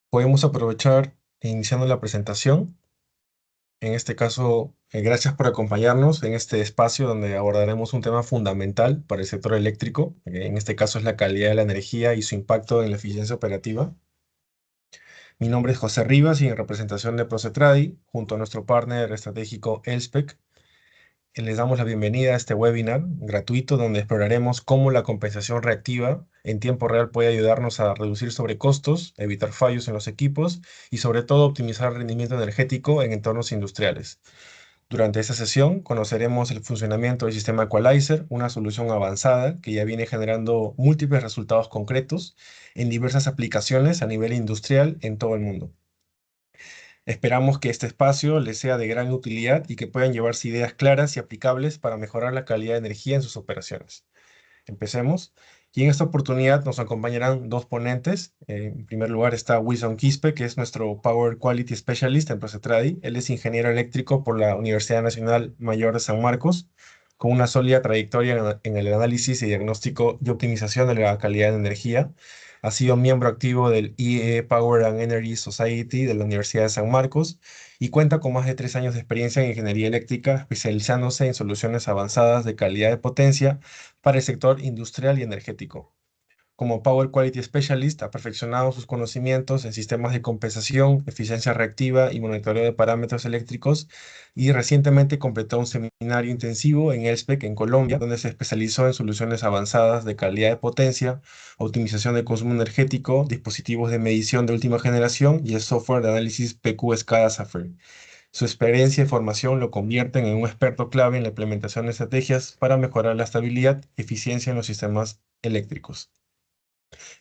Podemos aprovechar iniciando la presentación. En este caso, gracias por acompañarnos en este espacio donde abordaremos un tema fundamental para el sector eléctrico. En este caso es la calidad de la energía y su impacto en la eficiencia operativa. Mi nombre es José Rivas y en representación de Procetradi, junto a nuestro partner estratégico Elspec, les damos la bienvenida a este webinar gratuito donde exploraremos cómo la compensación reactiva en tiempo real puede ayudarnos a reducir sobrecostos, evitar fallos en los equipos y sobre todo optimizar el rendimiento energético en entornos industriales. Durante esta sesión conoceremos el funcionamiento del sistema Equalizer, una solución avanzada que ya viene generando múltiples resultados concretos en diversas aplicaciones a nivel industrial en todo el mundo. Esperamos que este espacio les sea de gran utilidad y que puedan llevarse ideas claras y aplicables para mejorar la calidad de energía en sus operaciones. Empecemos. Y en esta oportunidad nos acompañarán dos ponentes. En primer lugar está Wilson Quispe, que es nuestro Power Quality Specialist en Procetradi. Él es ingeniero eléctrico por la Universidad Nacional Mayor de San Marcos, con una sólida trayectoria en el análisis y diagnóstico y optimización de la calidad de energía. Ha sido miembro activo del IEE Power and Energy Society de la Universidad de San Marcos y cuenta con más de 3 años de experiencia en ingeniería eléctrica, especializándose en soluciones avanzadas de calidad de potencia para el sector industrial y energético. Como Power Quality Specialist, ha perfeccionado sus conocimientos en sistemas de compensación, eficiencia reactiva y monitoreo de parámetros eléctricos, y recientemente completó un seminario intensivo en Elspec, en Colombia, donde se especializó en soluciones avanzadas de calidad de potencia, optimización de consumo energético, dispositivos de medición de última generación y el software de análisis PQ SCADA Sapphire. Su experiencia y formación lo convierten en un experto clave en la implementación de estrategias para mejorar la estabilidad y eficiencia en los sistemas eléctricos.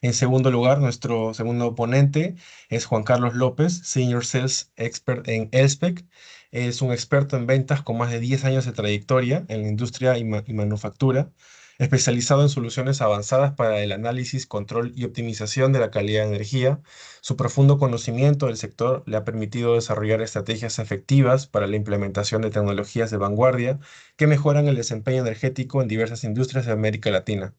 En segundo lugar, nuestro segundo oponente es Juan Carlos López, Senior Sales Expert en Elspec. Es un experto en ventas con más de 10 años de trayectoria en la industria y manufactura, especializado en soluciones avanzadas para el análisis, control y optimización de la calidad de energía. Su profundo conocimiento del sector le ha permitido desarrollar estrategias efectivas para la implementación de tecnologías de vanguardia que mejoran el desempeño energético en diversas industrias de América Latina.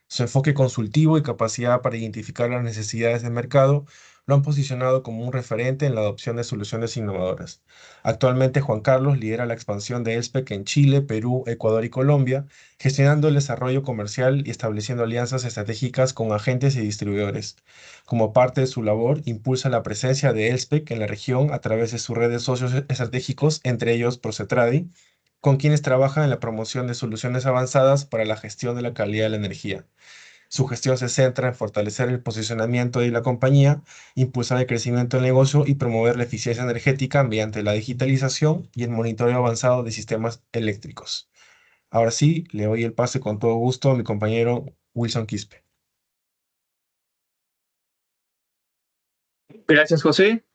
Su enfoque consultivo y capacidad para identificar las necesidades del mercado lo han posicionado como un referente en la adopción de soluciones innovadoras. Actualmente, Juan Carlos lidera la expansión de Elspec en Chile, Perú, Ecuador y Colombia, gestionando el desarrollo comercial y estableciendo alianzas estratégicas con agentes y distribuidores. Como parte de su labor, impulsa la presencia de Elspec en la región a través de su red de socios estratégicos, entre ellos Procetradi, con quienes trabaja en la promoción de soluciones avanzadas para la gestión de la calidad de la energía. Su gestión se centra en fortalecer el posicionamiento de la compañía, impulsar el crecimiento del negocio y promover la eficiencia energética mediante la digitalización y el monitoreo avanzado de sistemas eléctricos. Ahora sí, le doy el pase con todo gusto a mi compañero Wilson Quispe. Gracias, José.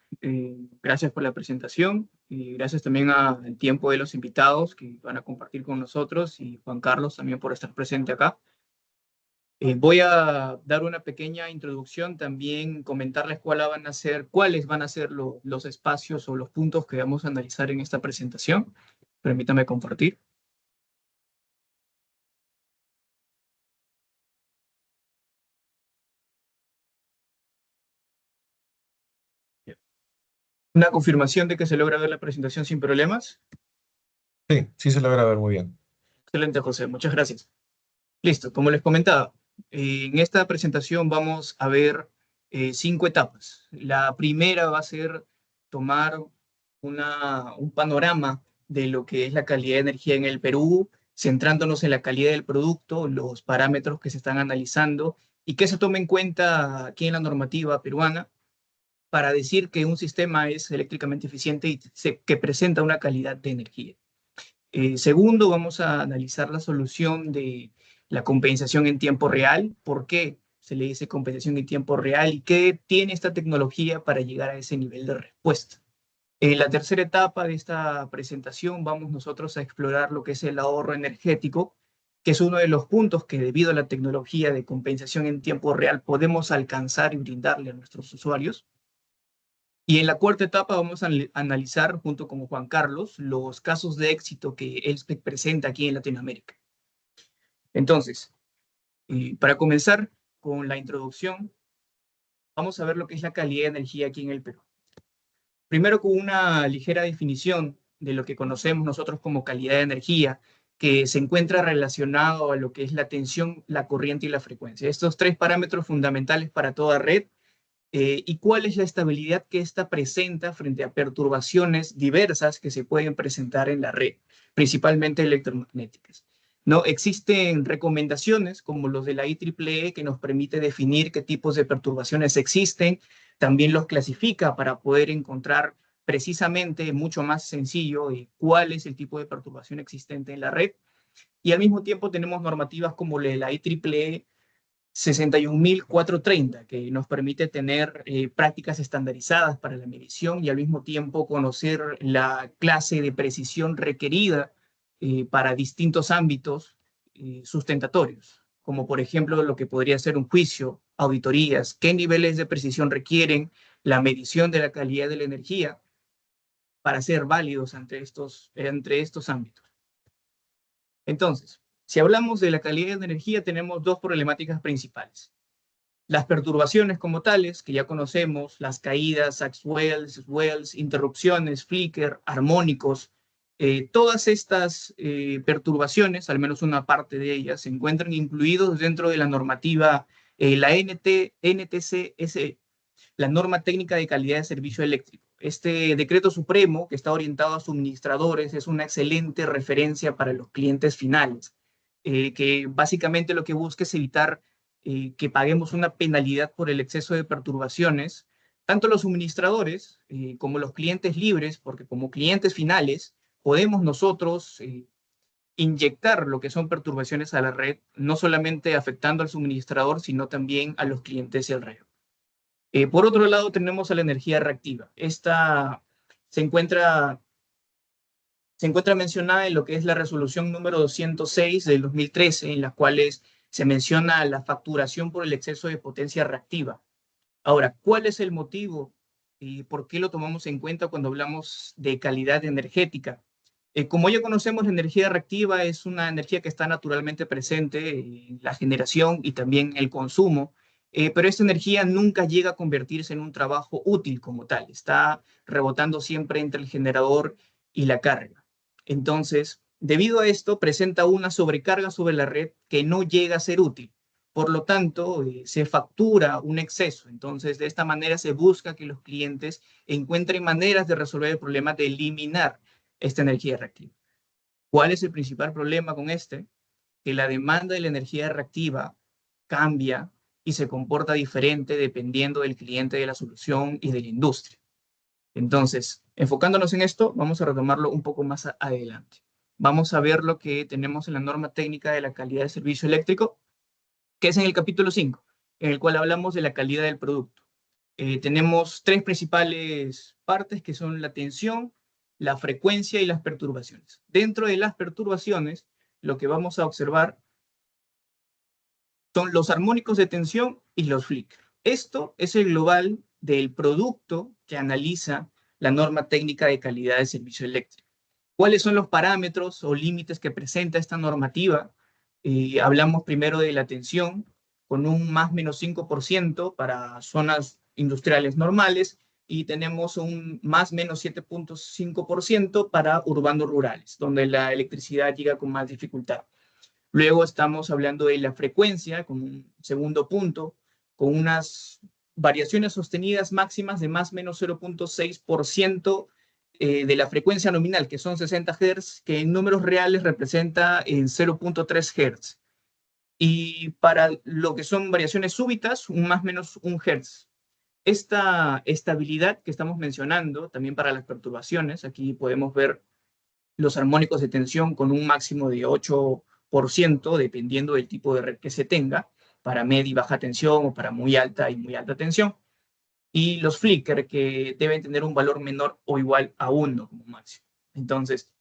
Gracias por la presentación y gracias también al tiempo de los invitados que van a compartir con nosotros y Juan Carlos también por estar presente acá. Voy a dar una pequeña introducción, también comentarles cuáles van a ser los espacios o los puntos que vamos a analizar en esta presentación. Permítame compartir. Una confirmación de que se logra ver la presentación sin problemas. Sí, sí se logra ver muy bien. Excelente, José. Muchas gracias. Listo, como les comentaba, en esta presentación vamos a ver 5 etapas. La primera va a ser tomar un panorama de lo que es la calidad de energía en el Perú, centrándonos en la calidad del producto, los parámetros que se están analizando y qué se toma en cuenta aquí en la normativa peruana para decir que un sistema es eléctricamente eficiente y que presenta una calidad de energía. Segundo, vamos a analizar la solución de la compensación en tiempo real. ¿Por qué se le dice compensación en tiempo real y qué tiene esta tecnología para llegar a ese nivel de respuesta? En la tercera etapa de esta presentación vamos nosotros a explorar lo que es el ahorro energético, que es uno de los puntos que debido a la tecnología de compensación en tiempo real podemos alcanzar y brindarle a nuestros usuarios. Y en la cuarta etapa vamos a analizar, junto con Juan Carlos, los casos de éxito que Elspec presenta aquí en Latinoamérica. Entonces, para comenzar con la introducción, vamos a ver lo que es la calidad de energía aquí en el Perú. Primero, con una ligera definición de lo que conocemos nosotros como calidad de energía, que se encuentra relacionado a lo que es la tensión, la corriente y la frecuencia. Estos tres parámetros fundamentales para toda red, y cuál es la estabilidad que ésta presenta frente a perturbaciones diversas que se pueden presentar en la red, principalmente electromagnéticas. ¿No? Existen recomendaciones como los de la IEEE que nos permite definir qué tipos de perturbaciones existen, también los clasifica para poder encontrar precisamente mucho más sencillo cuál es el tipo de perturbación existente en la red. Y al mismo tiempo tenemos normativas como la de la IEEE 61430, que nos permite tener prácticas estandarizadas para la medición y al mismo tiempo conocer la clase de precisión requerida para distintos ámbitos sustentatorios, como por ejemplo lo que podría ser un juicio, auditorías, qué niveles de precisión requieren, la medición de la calidad de la energía para ser válidos entre estos ámbitos. Entonces, si hablamos de la calidad de energía, tenemos dos problemáticas principales. Las perturbaciones como tales, que ya conocemos, las caídas, sacks-wells, swells, interrupciones, flicker, armónicos, todas estas perturbaciones, al menos una parte de ellas, se encuentran incluidos dentro de la normativa, la NTC-SE, la Norma Técnica de Calidad de Servicio Eléctrico. Este decreto supremo, que está orientado a suministradores, es una excelente referencia para los clientes finales, que básicamente lo que busca es evitar que paguemos una penalidad por el exceso de perturbaciones, tanto los suministradores como los clientes libres, porque como clientes finales podemos nosotros inyectar lo que son perturbaciones a la red, no solamente afectando al suministrador, sino también a los clientes y al red. Por otro lado, tenemos a la energía reactiva. Esta se encuentra, se encuentra mencionada en lo que es la resolución número 206 del 2013, en las cuales se menciona la facturación por el exceso de potencia reactiva. Ahora, ¿cuál es el motivo y por qué lo tomamos en cuenta cuando hablamos de calidad energética? Como ya conocemos, la energía reactiva es una energía que está naturalmente presente en la generación y también el consumo, pero esta energía nunca llega a convertirse en un trabajo útil como tal. Está rebotando siempre entre el generador y la carga. Entonces, debido a esto, presenta una sobrecarga sobre la red que no llega a ser útil. Por lo tanto, se factura un exceso. Entonces, de esta manera se busca que los clientes encuentren maneras de resolver el problema de eliminar esta energía reactiva. ¿Cuál es el principal problema con este? Que la demanda de la energía reactiva cambia y se comporta diferente dependiendo del cliente, de la solución y de la industria. Entonces, enfocándonos en esto, vamos a retomarlo un poco más adelante. Vamos a ver lo que tenemos en la norma técnica de la calidad del servicio eléctrico, que es en el capítulo 5, en el cual hablamos de la calidad del producto. Tenemos tres principales partes que son la tensión, la frecuencia y las perturbaciones. Dentro de las perturbaciones, lo que vamos a observar son los armónicos de tensión y los flicker. Esto es el global del producto que analiza la norma técnica de calidad de servicio eléctrico. ¿Cuáles son los parámetros o límites que presenta esta normativa? Hablamos primero de la tensión, con un más menos 5% para zonas industriales normales, y tenemos un más menos 7,5% para urbanos rurales, donde la electricidad llega con más dificultad. Luego estamos hablando de la frecuencia, con un segundo punto, con unas variaciones sostenidas máximas de más o menos 0,6% de la frecuencia nominal, que son 60 Hz, que en números reales representa en 0,3 Hz. Y para lo que son variaciones súbitas, un más o menos 1 Hz. Esta estabilidad que estamos mencionando, también para las perturbaciones, aquí podemos ver los armónicos de tensión con un máximo de 8%, dependiendo del tipo de red que se tenga, para media y baja tensión o para muy alta y muy alta tensión. Y los flicker, que deben tener un valor menor o igual a 1 como máximo. Entonces,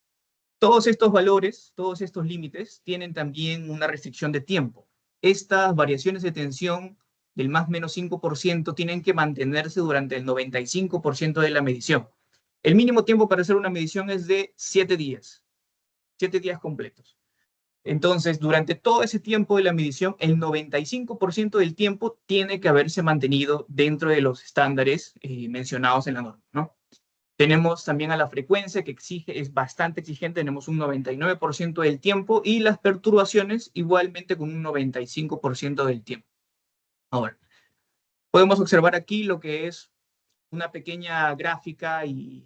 todos estos valores, todos estos límites, tienen también una restricción de tiempo. Estas variaciones de tensión del más o menos 5% tienen que mantenerse durante el 95% de la medición. El mínimo tiempo para hacer una medición es de 7 días completos. Entonces, durante todo ese tiempo de la medición, el 95% del tiempo tiene que haberse mantenido dentro de los estándares mencionados en la norma, ¿no? Tenemos también a la frecuencia que exige, es bastante exigente, tenemos un 99% del tiempo y las perturbaciones igualmente con un 95% del tiempo. Ahora, podemos observar aquí lo que es una pequeña gráfica y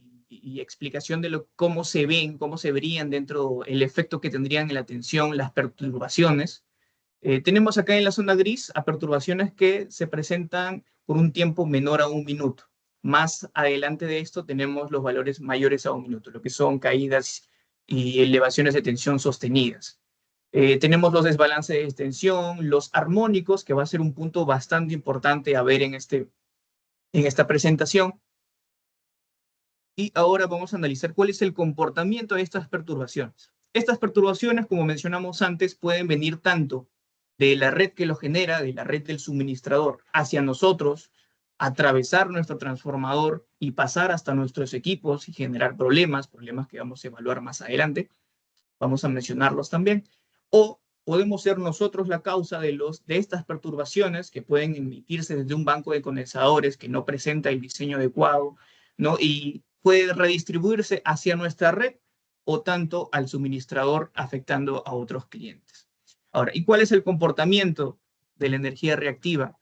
explicación de cómo se ven, cómo se verían dentro, el efecto que tendrían en la tensión, las perturbaciones. Tenemos acá en la zona gris a perturbaciones que se presentan por un tiempo menor a 1 minuto. Más adelante de esto tenemos los valores mayores a 1 minuto, lo que son caídas y elevaciones de tensión sostenidas. Tenemos los desbalances de tensión, los armónicos, que va a ser un punto bastante importante a ver en esta presentación. Y ahora vamos a analizar cuál es el comportamiento de estas perturbaciones. Estas perturbaciones, como mencionamos antes, pueden venir tanto de la red que lo genera, de la red del suministrador, hacia nosotros, atravesar nuestro transformador y pasar hasta nuestros equipos y generar problemas que vamos a evaluar más adelante. Vamos a mencionarlos también. O podemos ser nosotros la causa de estas perturbaciones que pueden emitirse desde un banco de condensadores que no presenta el diseño adecuado, ¿no? Y puede redistribuirse hacia nuestra red o tanto al suministrador afectando a otros clientes. Ahora, ¿y cuál es el comportamiento de la energía reactiva?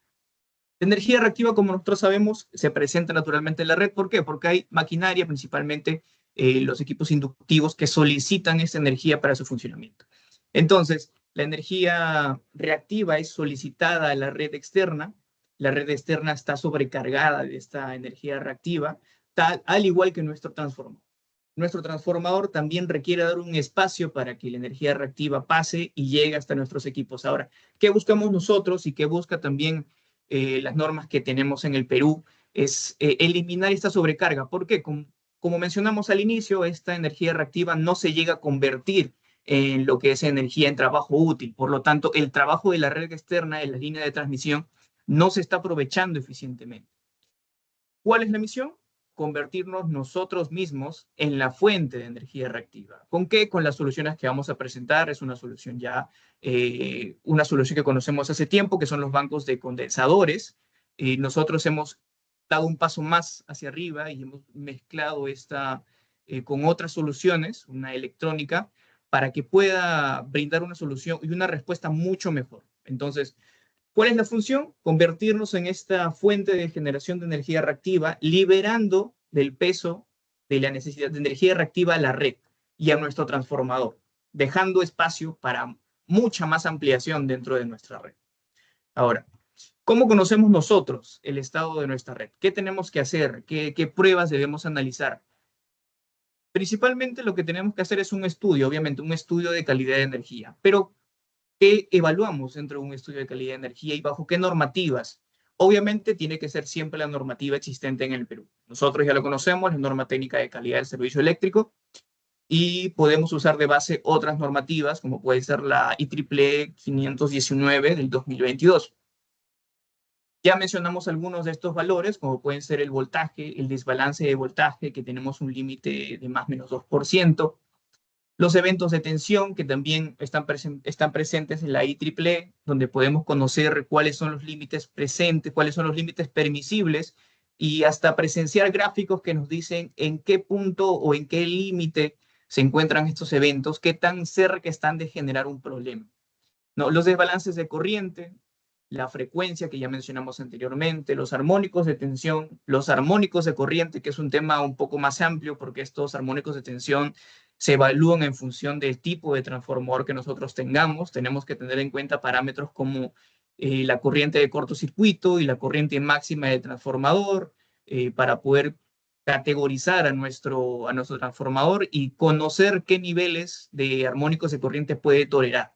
La energía reactiva, como nosotros sabemos, se presenta naturalmente en la red. ¿Por qué? Porque hay maquinaria, principalmente los equipos inductivos, que solicitan esta energía para su funcionamiento. Entonces, la energía reactiva es solicitada a la red externa. La red externa está sobrecargada de esta energía reactiva, al igual que nuestro transformador. Nuestro transformador también requiere dar un espacio para que la energía reactiva pase y llegue hasta nuestros equipos. Ahora, ¿qué buscamos nosotros y qué busca también las normas que tenemos en el Perú? Es eliminar esta sobrecarga. ¿Por qué? Como mencionamos al inicio, esta energía reactiva no se llega a convertir en lo que es energía en trabajo útil. Por lo tanto, el trabajo de la red externa, de la línea de transmisión, no se está aprovechando eficientemente. ¿Cuál es la misión? Convertirnos nosotros mismos en la fuente de energía reactiva. ¿Con qué? Con las soluciones que vamos a presentar. Es una solución una solución que conocemos hace tiempo, que son los bancos de condensadores. Nosotros hemos dado un paso más hacia arriba y hemos mezclado esta con otras soluciones, una electrónica, para que pueda brindar una solución y una respuesta mucho mejor. Entonces, ¿cuál es la función? Convertirnos en esta fuente de generación de energía reactiva, liberando del peso de la necesidad de energía reactiva a la red y a nuestro transformador, dejando espacio para mucha más ampliación dentro de nuestra red. Ahora, ¿cómo conocemos nosotros el estado de nuestra red? ¿Qué tenemos que hacer? ¿Qué pruebas debemos analizar? Principalmente lo que tenemos que hacer es un estudio, obviamente un estudio de calidad de energía, pero ¿qué evaluamos dentro de un estudio de calidad de energía y bajo qué normativas? Obviamente tiene que ser siempre la normativa existente en el Perú. Nosotros ya lo conocemos, la norma técnica de calidad del servicio eléctrico, y podemos usar de base otras normativas, como puede ser la IEEE 519 del 2022. Ya mencionamos algunos de estos valores, como pueden ser el voltaje, el desbalance de voltaje, que tenemos un límite de más o menos 2%. Los eventos de tensión que también están presentes en la IEEE, donde podemos conocer cuáles son los límites presentes, cuáles son los límites permisibles y hasta presenciar gráficos que nos dicen en qué punto o en qué límite se encuentran estos eventos, qué tan cerca están de generar un problema, ¿no? Los desbalances de corriente, la frecuencia que ya mencionamos anteriormente, los armónicos de tensión, los armónicos de corriente, que es un tema un poco más amplio porque estos armónicos de tensión se evalúan en función del tipo de transformador que nosotros tengamos. Tenemos que tener en cuenta parámetros como la corriente de cortocircuito y la corriente máxima del transformador para poder categorizar a nuestro transformador y conocer qué niveles de armónicos de corriente puede tolerar.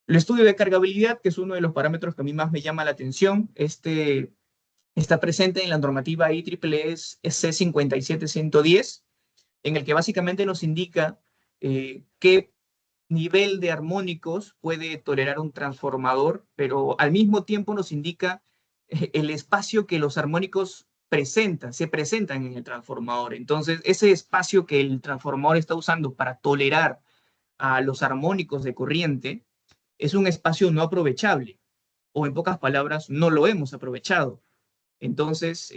El estudio de cargabilidad, que es uno de los parámetros que a mí más me llama la atención, está presente en la normativa IEEE C57110, en el que básicamente nos indica qué nivel de armónicos puede tolerar un transformador, pero al mismo tiempo nos indica el espacio que los armónicos se presentan en el transformador. Entonces, ese espacio que el transformador está usando para tolerar a los armónicos de corriente, es un espacio no aprovechable, o en pocas palabras, no lo hemos aprovechado. Entonces,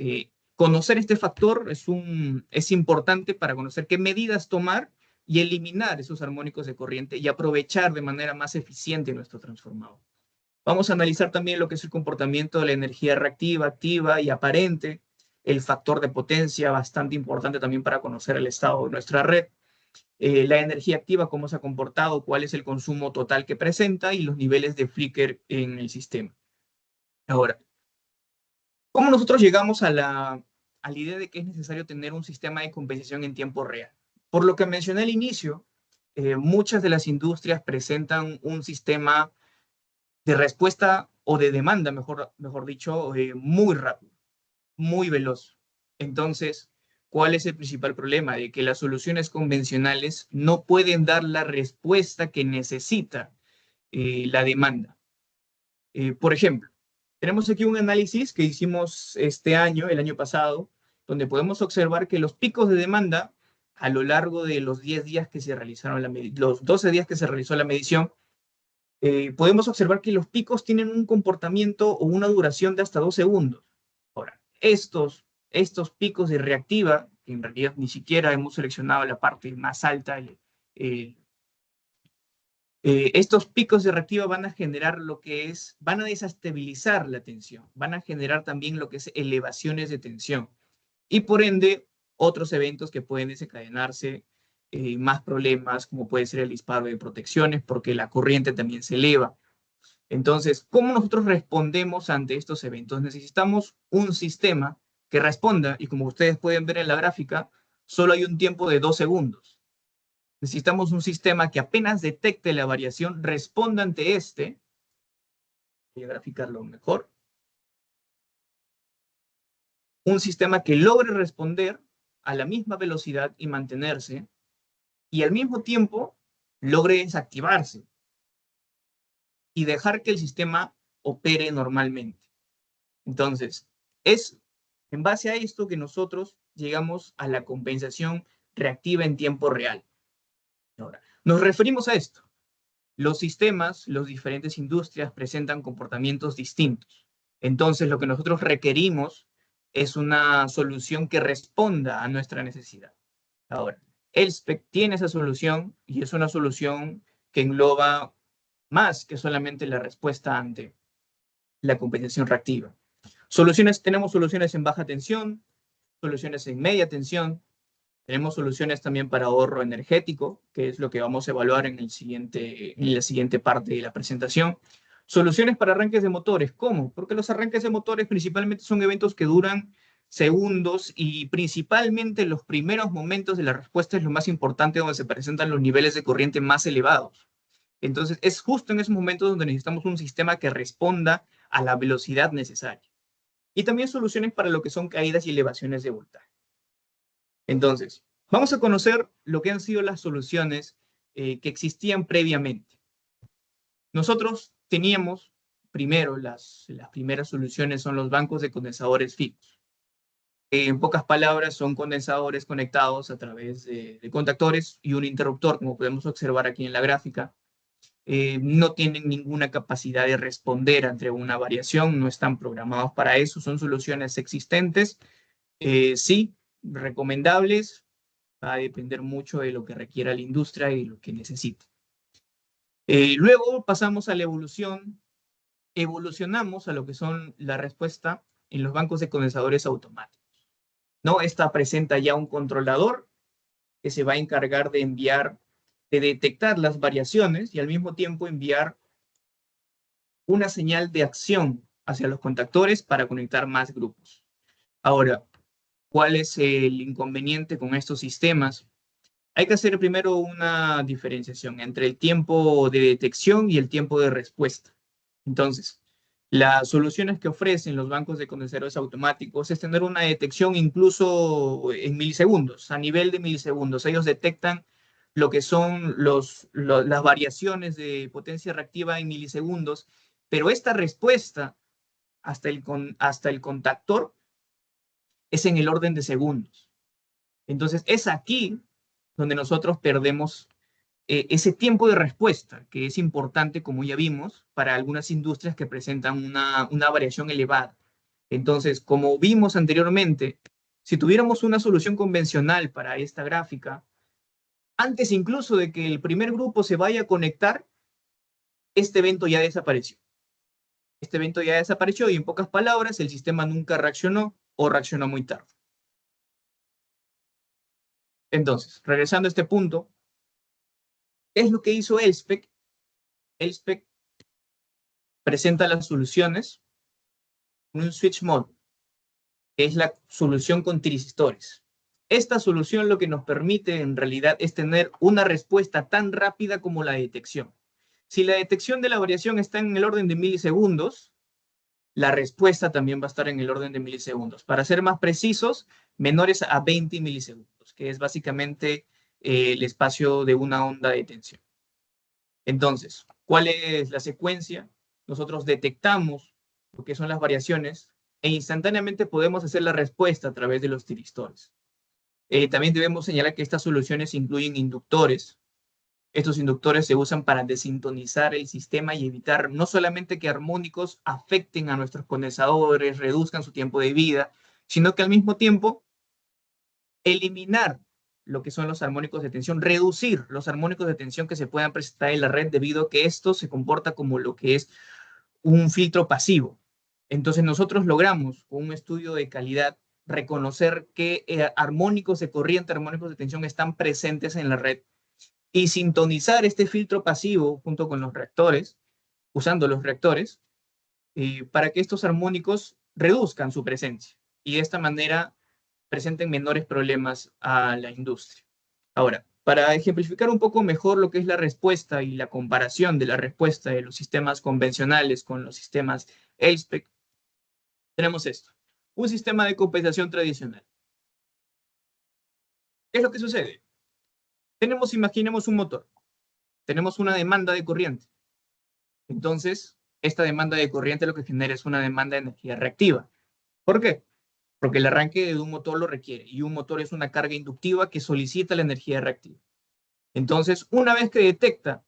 conocer este factor es importante para conocer qué medidas tomar y eliminar esos armónicos de corriente y aprovechar de manera más eficiente nuestro transformador. Vamos a analizar también lo que es el comportamiento de la energía reactiva, activa y aparente, el factor de potencia, bastante importante también para conocer el estado de nuestra red, la energía activa, cómo se ha comportado, cuál es el consumo total que presenta y los niveles de flicker en el sistema. Ahora, ¿cómo nosotros llegamos a la idea de que es necesario tener un sistema de compensación en tiempo real? Por lo que mencioné al inicio, muchas de las industrias presentan un sistema de respuesta o de demanda, mejor dicho, muy rápido, muy veloz. Entonces, ¿cuál es el principal problema? De que las soluciones convencionales no pueden dar la respuesta que necesita la demanda. Por ejemplo, tenemos aquí un análisis que hicimos este año, el año pasado, donde podemos observar que los picos de demanda a lo largo de los 10 días que se realizaron, los 12 días que se realizó la medición, podemos observar que los picos tienen un comportamiento o una duración de hasta 2 segundos. Ahora, estos picos de reactiva, que en realidad ni siquiera hemos seleccionado la parte más alta, estos picos de reactiva van a generar van a desestabilizar la tensión, van a generar también lo que es elevaciones de tensión y por ende otros eventos que pueden desencadenarse, más problemas como puede ser el disparo de protecciones porque la corriente también se eleva. Entonces, ¿cómo nosotros respondemos ante estos eventos? Necesitamos un sistema que responda y como ustedes pueden ver en la gráfica, solo hay un tiempo de 2 segundos. Necesitamos un sistema que apenas detecte la variación, responda ante este. Voy a graficarlo mejor. Un sistema que logre responder a la misma velocidad y mantenerse, y al mismo tiempo logre desactivarse y dejar que el sistema opere normalmente. Entonces, es en base a esto que nosotros llegamos a la compensación reactiva en tiempo real. Ahora, nos referimos a esto. Los sistemas, las diferentes industrias presentan comportamientos distintos. Entonces, lo que nosotros requerimos es una solución que responda a nuestra necesidad. Ahora, Elspec tiene esa solución y es una solución que engloba más que solamente la respuesta ante la compensación reactiva. Tenemos soluciones en baja tensión, soluciones en media tensión, tenemos soluciones también para ahorro energético, que es lo que vamos a evaluar en la siguiente parte de la presentación. Soluciones para arranques de motores. ¿Cómo? Porque los arranques de motores principalmente son eventos que duran segundos y principalmente los primeros momentos de la respuesta es lo más importante donde se presentan los niveles de corriente más elevados. Entonces, es justo en esos momentos donde necesitamos un sistema que responda a la velocidad necesaria. Y también soluciones para lo que son caídas y elevaciones de voltaje. Entonces, vamos a conocer lo que han sido las soluciones que existían previamente. Nosotros teníamos, primero, las primeras soluciones son los bancos de condensadores fijos. En pocas palabras, son condensadores conectados a través de contactores y un interruptor, como podemos observar aquí en la gráfica. No tienen ninguna capacidad de responder ante una variación, no están programados para eso, son soluciones existentes, sí, recomendables, va a depender mucho de lo que requiera la industria y lo que necesite. Luego pasamos a la evolucionamos a lo que son la respuesta en los bancos de condensadores automáticos. ¿No? Esta presenta ya un controlador que se va a encargar de detectar las variaciones y al mismo tiempo enviar una señal de acción hacia los contactores para conectar más grupos. Ahora, ¿cuál es el inconveniente con estos sistemas? Hay que hacer primero una diferenciación entre el tiempo de detección y el tiempo de respuesta. Entonces, las soluciones que ofrecen los bancos de condensadores automáticos es tener una detección incluso en milisegundos, a nivel de milisegundos. Ellos detectan lo que son las variaciones de potencia reactiva en milisegundos, pero esta respuesta hasta el contactor es en el orden de segundos. Entonces, es aquí donde nosotros perdemos ese tiempo de respuesta, que es importante, como ya vimos, para algunas industrias que presentan una variación elevada. Entonces, como vimos anteriormente, si tuviéramos una solución convencional para esta gráfica, antes incluso de que el primer grupo se vaya a conectar, este evento ya desapareció. Este evento ya desapareció y en pocas palabras, el sistema nunca reaccionó o reaccionó muy tarde. Entonces, regresando a este punto, ¿qué es lo que hizo Elspeth? Elspeth presenta las soluciones en un switch mode, que es la solución con transistores. Esta solución lo que nos permite en realidad es tener una respuesta tan rápida como la detección. Si la detección de la variación está en el orden de milisegundos, la respuesta también va a estar en el orden de milisegundos. Para ser más precisos, menores a 20 milisegundos, que es básicamente el espacio de una onda de tensión. Entonces, ¿cuál es la secuencia? Nosotros detectamos lo que son las variaciones e instantáneamente podemos hacer la respuesta a través de los tiristores. También debemos señalar que estas soluciones incluyen inductores. Estos inductores se usan para desintonizar el sistema y evitar no solamente que armónicos afecten a nuestros condensadores, reduzcan su tiempo de vida, sino que al mismo tiempo eliminar lo que son los armónicos de tensión, reducir los armónicos de tensión que se puedan presentar en la red debido a que esto se comporta como lo que es un filtro pasivo. Entonces nosotros logramos con un estudio de calidad reconocer qué armónicos de corriente, armónicos de tensión están presentes en la red y sintonizar este filtro pasivo junto con los reactores, usando los reactores, para que estos armónicos reduzcan su presencia y de esta manera presenten menores problemas a la industria. Ahora, para ejemplificar un poco mejor lo que es la respuesta y la comparación de la respuesta de los sistemas convencionales con los sistemas Elspeth, tenemos esto. Un sistema de compensación tradicional. ¿Qué es lo que sucede? Imaginemos un motor. Tenemos una demanda de corriente. Entonces, esta demanda de corriente lo que genera es una demanda de energía reactiva. ¿Por qué? Porque el arranque de un motor lo requiere y un motor es una carga inductiva que solicita la energía reactiva. Entonces, una vez que detecta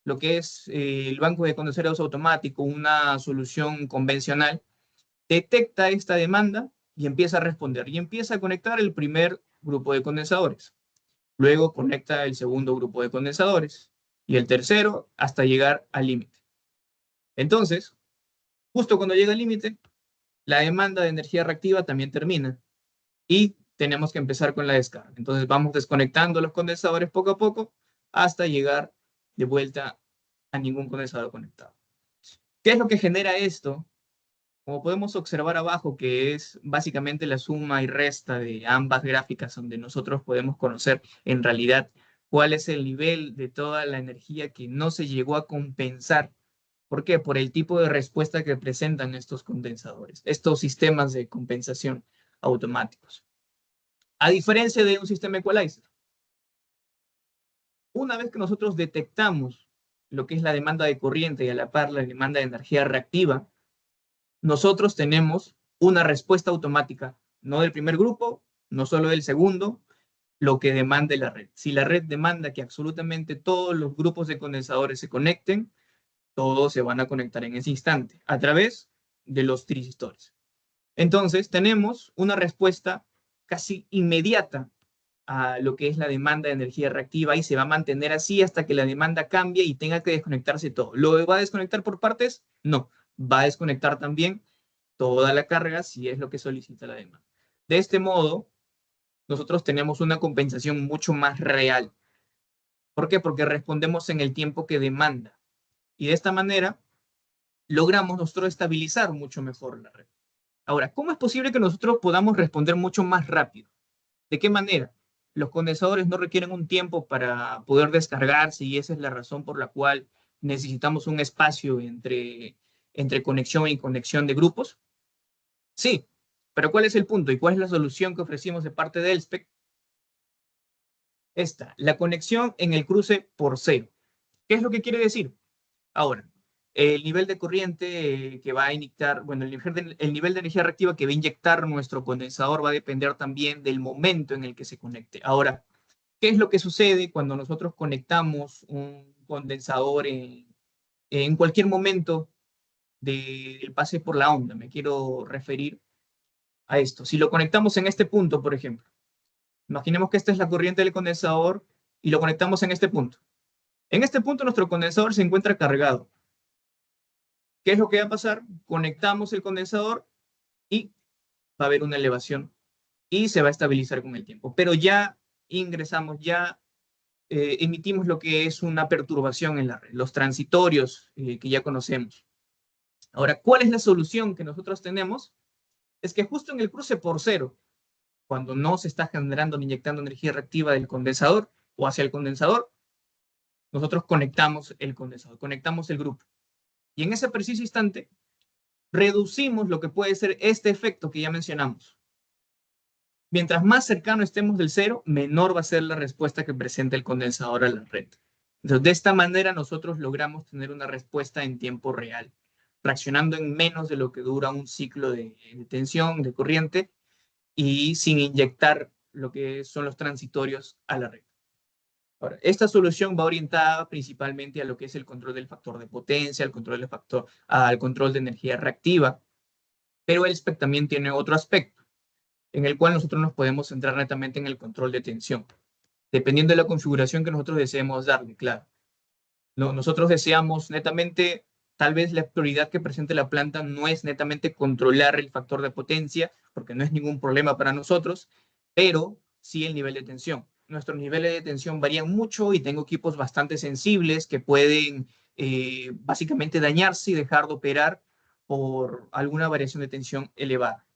lo que es el banco de condensadores automático, una solución convencional, detecta esta demanda y empieza a responder y empieza a conectar el primer grupo de condensadores. Luego conecta el segundo grupo de condensadores y el tercero hasta llegar al límite. Entonces, justo cuando llega al límite, la demanda de energía reactiva también termina y tenemos que empezar con la descarga. Entonces vamos desconectando los condensadores poco a poco hasta llegar de vuelta a ningún condensador conectado. ¿Qué es lo que genera esto? Como podemos observar abajo, que es básicamente la suma y resta de ambas gráficas, donde nosotros podemos conocer en realidad cuál es el nivel de toda la energía que no se llegó a compensar. ¿Por qué? Por el tipo de respuesta que presentan estos condensadores, estos sistemas de compensación automáticos. A diferencia de un sistema equalizer, una vez que nosotros detectamos lo que es la demanda de corriente y a la par la demanda de energía reactiva, nosotros tenemos una respuesta automática, no del primer grupo, no solo del segundo, lo que demande la red. Si la red demanda que absolutamente todos los grupos de condensadores se conecten, todos se van a conectar en ese instante a través de los transistores. Entonces, tenemos una respuesta casi inmediata a lo que es la demanda de energía reactiva y se va a mantener así hasta que la demanda cambie y tenga que desconectarse todo. ¿Lo va a desconectar por partes? No, va a desconectar también toda la carga si es lo que solicita la demanda. De este modo, nosotros tenemos una compensación mucho más real. ¿Por qué? Porque respondemos en el tiempo que demanda. Y de esta manera logramos nosotros estabilizar mucho mejor la red. Ahora, ¿cómo es posible que nosotros podamos responder mucho más rápido? ¿De qué manera? Los condensadores no requieren un tiempo para poder descargarse y esa es la razón por la cual necesitamos un espacio entre conexión y conexión de grupos. Sí, pero ¿cuál es el punto y cuál es la solución que ofrecimos de parte de Elspeth? Esta, la conexión en el cruce por cero. ¿Qué es lo que quiere decir? Ahora, el nivel de corriente que va a inyectar, bueno, el nivel de energía reactiva que va a inyectar nuestro condensador va a depender también del momento en el que se conecte. Ahora, ¿Qué es lo que sucede cuando nosotros conectamos un condensador en cualquier momento del pase por la onda? Me quiero referir a esto. Si lo conectamos en este punto, por ejemplo, imaginemos que esta es la corriente del condensador y lo conectamos en este punto. En este punto nuestro condensador se encuentra cargado. ¿Qué es lo que va a pasar? Conectamos el condensador y va a haber una elevación y se va a estabilizar con el tiempo. Pero ya ingresamos, ya emitimos lo que es una perturbación en la red, los transitorios que ya conocemos. Ahora, ¿cuál es la solución que nosotros tenemos? Es que justo en el cruce por cero, cuando no se está generando ni inyectando energía reactiva del condensador o hacia el condensador, nosotros conectamos el condensador, conectamos el grupo. Y en ese preciso instante, reducimos lo que puede ser este efecto que ya mencionamos. Mientras más cercano estemos del cero, menor va a ser la respuesta que presenta el condensador a la red. Entonces, de esta manera nosotros logramos tener una respuesta en tiempo real, fraccionando en menos de lo que dura un ciclo de tensión, de corriente, y sin inyectar lo que son los transitorios a la red. Ahora, esta solución va orientada principalmente a lo que es el control del factor de potencia, al control de energía reactiva, pero el SPEC también tiene otro aspecto, en el cual nosotros nos podemos centrar netamente en el control de tensión, dependiendo de la configuración que nosotros deseemos darle, claro. No, nosotros deseamos netamente, tal vez la prioridad que presente la planta no es netamente controlar el factor de potencia, porque no es ningún problema para nosotros, pero sí el nivel de tensión. Nuestros niveles de tensión varían mucho y tengo equipos bastante sensibles que pueden básicamente dañarse y dejar de operar por alguna variación de tensión elevada.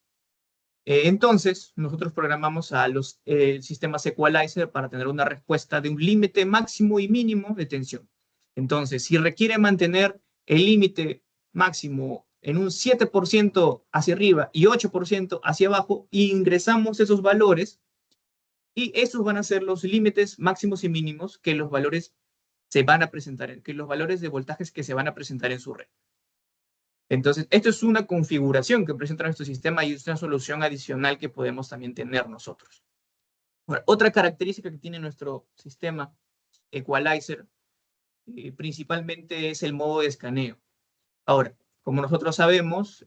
Entonces, nosotros programamos a los sistemas Equalizer para tener una respuesta de un límite máximo y mínimo de tensión. Entonces, si requiere mantener el límite máximo en un 7% hacia arriba y 8% hacia abajo, ingresamos esos valores y esos van a ser los límites máximos y mínimos que los valores se van a presentar, que los valores de voltajes que se van a presentar en su red. Entonces, esto es una configuración que presenta nuestro sistema y es una solución adicional que podemos también tener nosotros. Ahora, otra característica que tiene nuestro sistema Equalizer principalmente es el modo de escaneo. Ahora, como nosotros sabemos,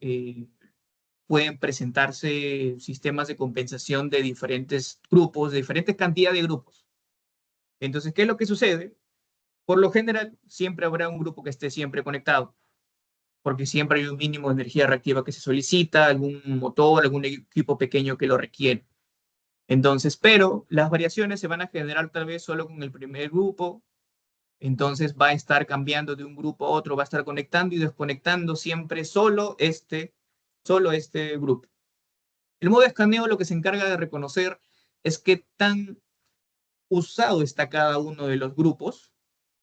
pueden presentarse sistemas de compensación de diferentes grupos, de diferentes cantidades de grupos. Entonces, ¿qué es lo que sucede? Por lo general, siempre habrá un grupo que esté siempre conectado, porque siempre hay un mínimo de energía reactiva que se solicita, algún motor, algún equipo pequeño que lo requiere. Entonces, pero las variaciones se van a generar tal vez solo con el primer grupo, entonces va a estar cambiando de un grupo a otro, va a estar conectando y desconectando siempre solo este grupo. El modo de escaneo lo que se encarga de reconocer es qué tan usado está cada uno de los grupos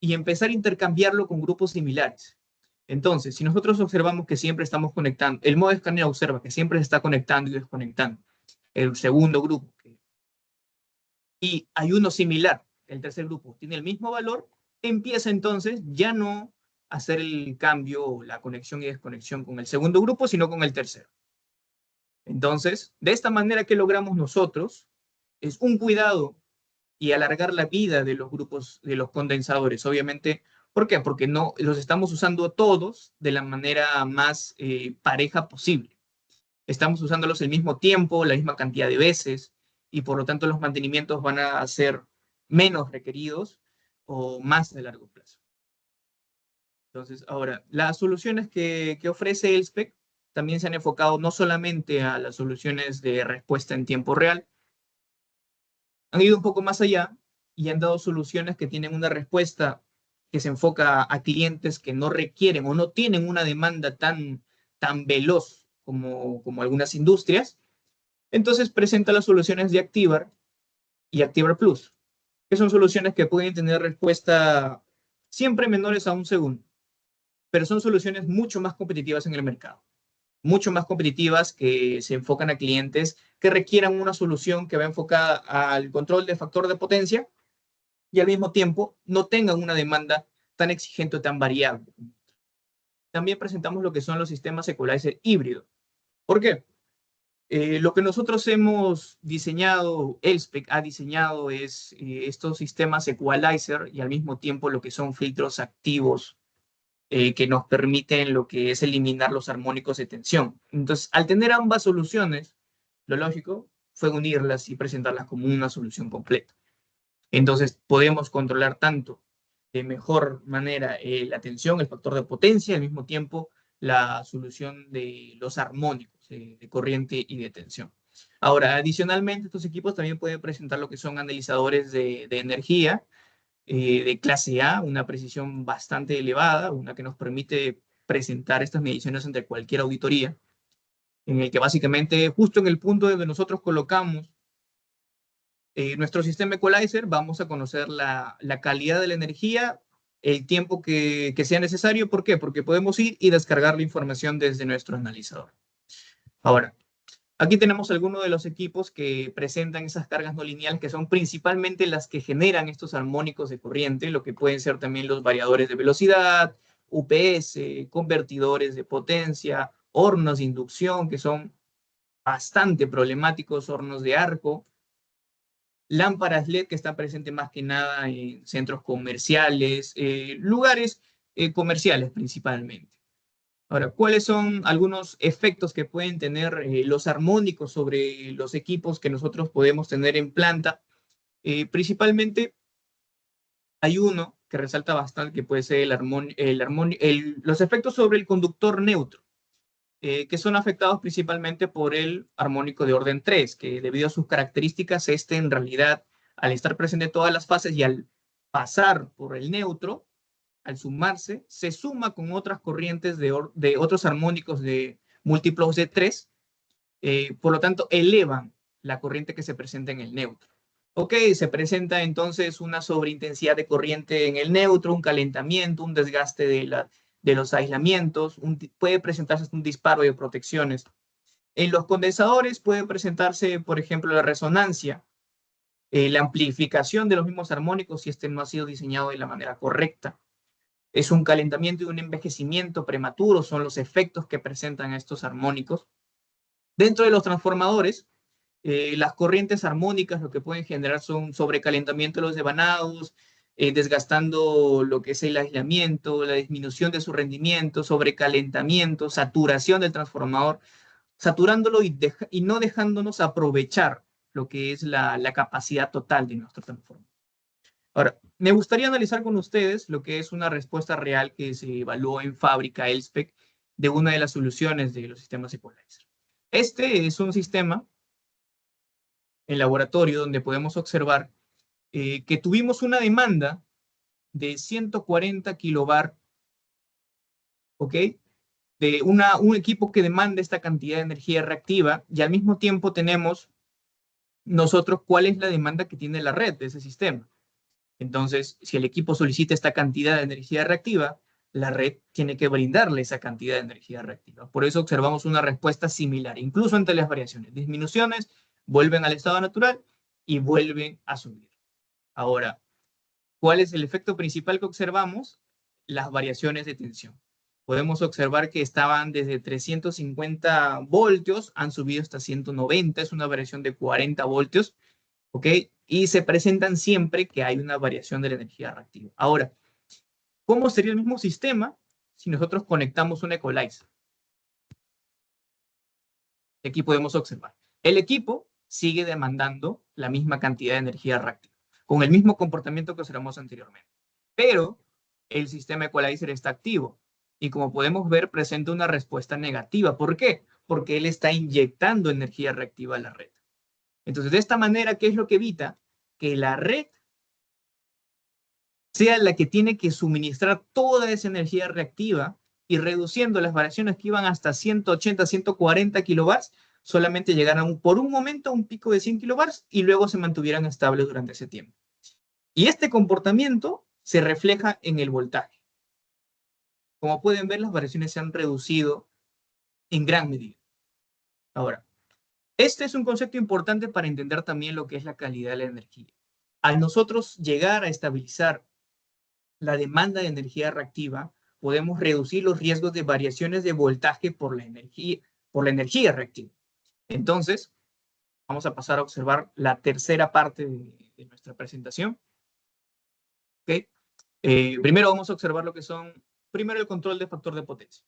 y empezar a intercambiarlo con grupos similares. Entonces, si nosotros observamos que siempre estamos conectando, el modo de escaneo observa que siempre se está conectando y desconectando el segundo grupo, y hay uno similar, el tercer grupo tiene el mismo valor, empieza entonces ya no a hacer el cambio, la conexión y desconexión con el segundo grupo, sino con el tercero. Entonces, de esta manera que logramos nosotros es un cuidado y alargar la vida de los grupos, de los condensadores. Obviamente, ¿por qué? Porque no los estamos usando todos de la manera más pareja posible. Estamos usándolos el mismo tiempo, la misma cantidad de veces, y por lo tanto los mantenimientos van a ser menos requeridos o más de largo plazo. Entonces, ahora, las soluciones que ofrece Elspec también se han enfocado no solamente a las soluciones de respuesta en tiempo real, han ido un poco más allá y han dado soluciones que tienen una respuesta que se enfoca a clientes que no requieren o no tienen una demanda tan veloz como algunas industrias. Entonces presenta las soluciones de Activar y Activar Plus, que son soluciones que pueden tener respuesta siempre menores a un segundo, pero son soluciones mucho más competitivas en el mercado, mucho más competitivas que se enfocan a clientes que requieran una solución que va enfocada al control del factor de potencia y al mismo tiempo no tengan una demanda tan exigente o tan variable. También presentamos lo que son los sistemas Equalizer híbridos. ¿Por qué? Lo que nosotros hemos diseñado, Elspec ha diseñado, es estos sistemas equalizer y al mismo tiempo lo que son filtros activos que nos permiten lo que es eliminar los armónicos de tensión. Entonces, al tener ambas soluciones, lo lógico fue unirlas y presentarlas como una solución completa. Entonces, podemos controlar tanto de mejor manera la tensión, el factor de potencia, al mismo tiempo la solución de los armónicos de corriente y de tensión. Ahora, adicionalmente, estos equipos también pueden presentar lo que son analizadores de energía de clase A, una precisión bastante elevada, una que nos permite presentar estas mediciones ante cualquier auditoría, en el que básicamente justo en el punto donde nosotros colocamos nuestro sistema equalizer, vamos a conocer la calidad de la energía, el tiempo que sea necesario. ¿Por qué? Porque podemos ir y descargar la información desde nuestro analizador. Ahora, aquí tenemos algunos de los equipos que presentan esas cargas no lineales, que son principalmente las que generan estos armónicos de corriente, lo que pueden ser también los variadores de velocidad, UPS, convertidores de potencia, hornos de inducción, que son bastante problemáticos, hornos de arco, lámparas LED que están presentes más que nada en centros comerciales, lugares comerciales principalmente. Ahora, ¿cuáles son algunos efectos que pueden tener los armónicos sobre los equipos que nosotros podemos tener en planta? Principalmente hay uno que resalta bastante que puede ser los efectos sobre el conductor neutro, que son afectados principalmente por el armónico de orden 3, que debido a sus características, este en realidad, al estar presente en todas las fases y al pasar por el neutro, al sumarse, se suma con otras corrientes de otros armónicos de múltiplos de 3, por lo tanto, elevan la corriente que se presenta en el neutro. Ok, se presenta entonces una sobreintensidad de corriente en el neutro, un calentamiento, un desgaste de los aislamientos, puede presentarse un disparo de protecciones. En los condensadores puede presentarse, por ejemplo, la resonancia, la amplificación de los mismos armónicos si este no ha sido diseñado de la manera correcta. Es un calentamiento y un envejecimiento prematuro, son los efectos que presentan estos armónicos. Dentro de los transformadores, las corrientes armónicas lo que pueden generar son sobrecalentamiento de los devanados, desgastando lo que es el aislamiento, la disminución de su rendimiento, sobrecalentamiento, saturación del transformador, saturándolo y no dejándonos aprovechar lo que es la capacidad total de nuestro transformador. Ahora, me gustaría analizar con ustedes lo que es una respuesta real que se evaluó en fábrica Elspec de una de las soluciones de los sistemas equalizer. Este es un sistema en laboratorio donde podemos observar que tuvimos una demanda de 140 kilobar, ¿ok? De un equipo que demanda esta cantidad de energía reactiva y al mismo tiempo tenemos nosotros cuál es la demanda que tiene la red de ese sistema. Entonces, si el equipo solicita esta cantidad de energía reactiva, la red tiene que brindarle esa cantidad de energía reactiva. Por eso observamos una respuesta similar, incluso entre las variaciones. Disminuciones vuelven al estado natural y vuelven a subir. Ahora, ¿cuál es el efecto principal que observamos? Las variaciones de tensión. Podemos observar que estaban desde 350 voltios, han subido hasta 190, es una variación de 40 voltios, ¿ok? Y se presentan siempre que hay una variación de la energía reactiva. Ahora, ¿cómo sería el mismo sistema si nosotros conectamos un equalizer? Aquí podemos observar. El equipo sigue demandando la misma cantidad de energía reactiva, con el mismo comportamiento que observamos anteriormente. Pero el sistema equalizer está activo y como podemos ver presenta una respuesta negativa. ¿Por qué? Porque él está inyectando energía reactiva a la red. Entonces, de esta manera, ¿qué es lo que evita? Que la red sea la que tiene que suministrar toda esa energía reactiva y reduciendo las variaciones que iban hasta 180, 140 kilovatios, solamente llegaran por un momento a un pico de 100 kilovatios y luego se mantuvieran estables durante ese tiempo. Y este comportamiento se refleja en el voltaje. Como pueden ver, las variaciones se han reducido en gran medida. Ahora, este es un concepto importante para entender también lo que es la calidad de la energía. Al nosotros llegar a estabilizar la demanda de energía reactiva, podemos reducir los riesgos de variaciones de voltaje por la energía reactiva. Entonces, vamos a pasar a observar la tercera parte de nuestra presentación. ¿Okay? Primero vamos a observar lo que son, primero el control de factor de potencia,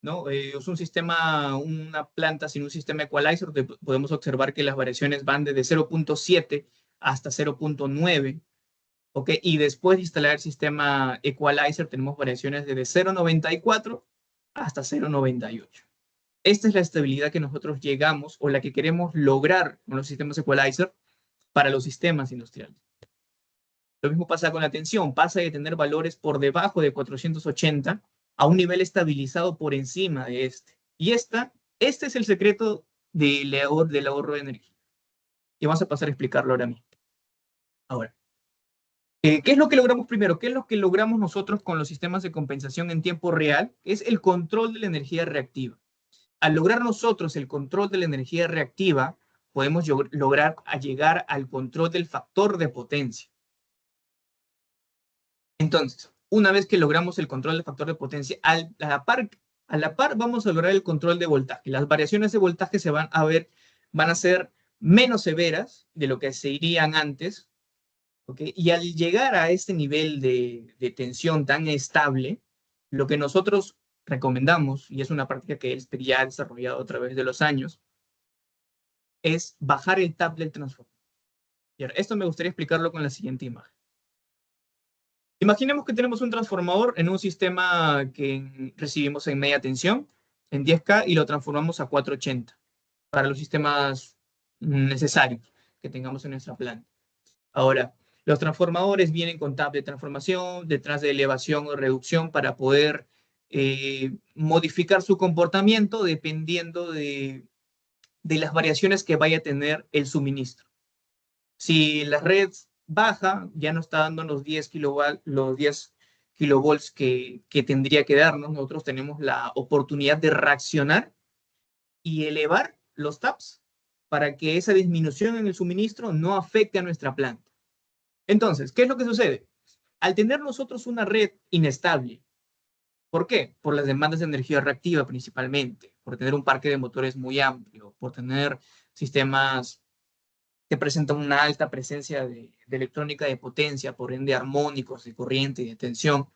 ¿no? Es un sistema, una planta sin un sistema equalizer, podemos observar que las variaciones van desde 0.7 hasta 0.9, ¿ok? Y después de instalar el sistema equalizer tenemos variaciones desde 0.94 hasta 0.98. Esta es la estabilidad que nosotros llegamos o la que queremos lograr con los sistemas equalizer para los sistemas industriales. Lo mismo pasa con la tensión, pasa de tener valores por debajo de 480 a un nivel estabilizado por encima de este. Y este es el secreto del ahorro de energía. Y vamos a pasar a explicarlo ahora mismo. Ahora, ¿qué es lo que logramos primero? ¿Qué es lo que logramos nosotros con los sistemas de compensación en tiempo real? Es el control de la energía reactiva. Al lograr nosotros el control de la energía reactiva, podemos lograr llegar al control del factor de potencia. Entonces, una vez que logramos el control del factor de potencia, a la par vamos a lograr el control de voltaje. Las variaciones de voltaje van a ser menos severas de lo que se irían antes, ¿okay? Y al llegar a este nivel de tensión tan estable, lo que nosotros recomendamos, y es una práctica que él ya ha desarrollado a través de los años, es bajar el tap del transformador. Y ahora, esto me gustaría explicarlo con la siguiente imagen. Imaginemos que tenemos un transformador en un sistema que recibimos en media tensión, en 10K, y lo transformamos a 480 para los sistemas necesarios que tengamos en nuestra planta. Ahora, los transformadores vienen con tab de transformación, detrás de elevación o reducción para poder modificar su comportamiento dependiendo de las variaciones que vaya a tener el suministro. Si la red baja, ya no está dando los 10 kilovolts que tendría que darnos, nosotros tenemos la oportunidad de reaccionar y elevar los taps para que esa disminución en el suministro no afecte a nuestra planta. Entonces, ¿qué es lo que sucede? Al tener nosotros una red inestable, ¿por qué? Por las demandas de energía reactiva principalmente, por tener un parque de motores muy amplio, por tener sistemas que presentan una alta presencia de electrónica de potencia, por ende armónicos, de corriente y de tensión.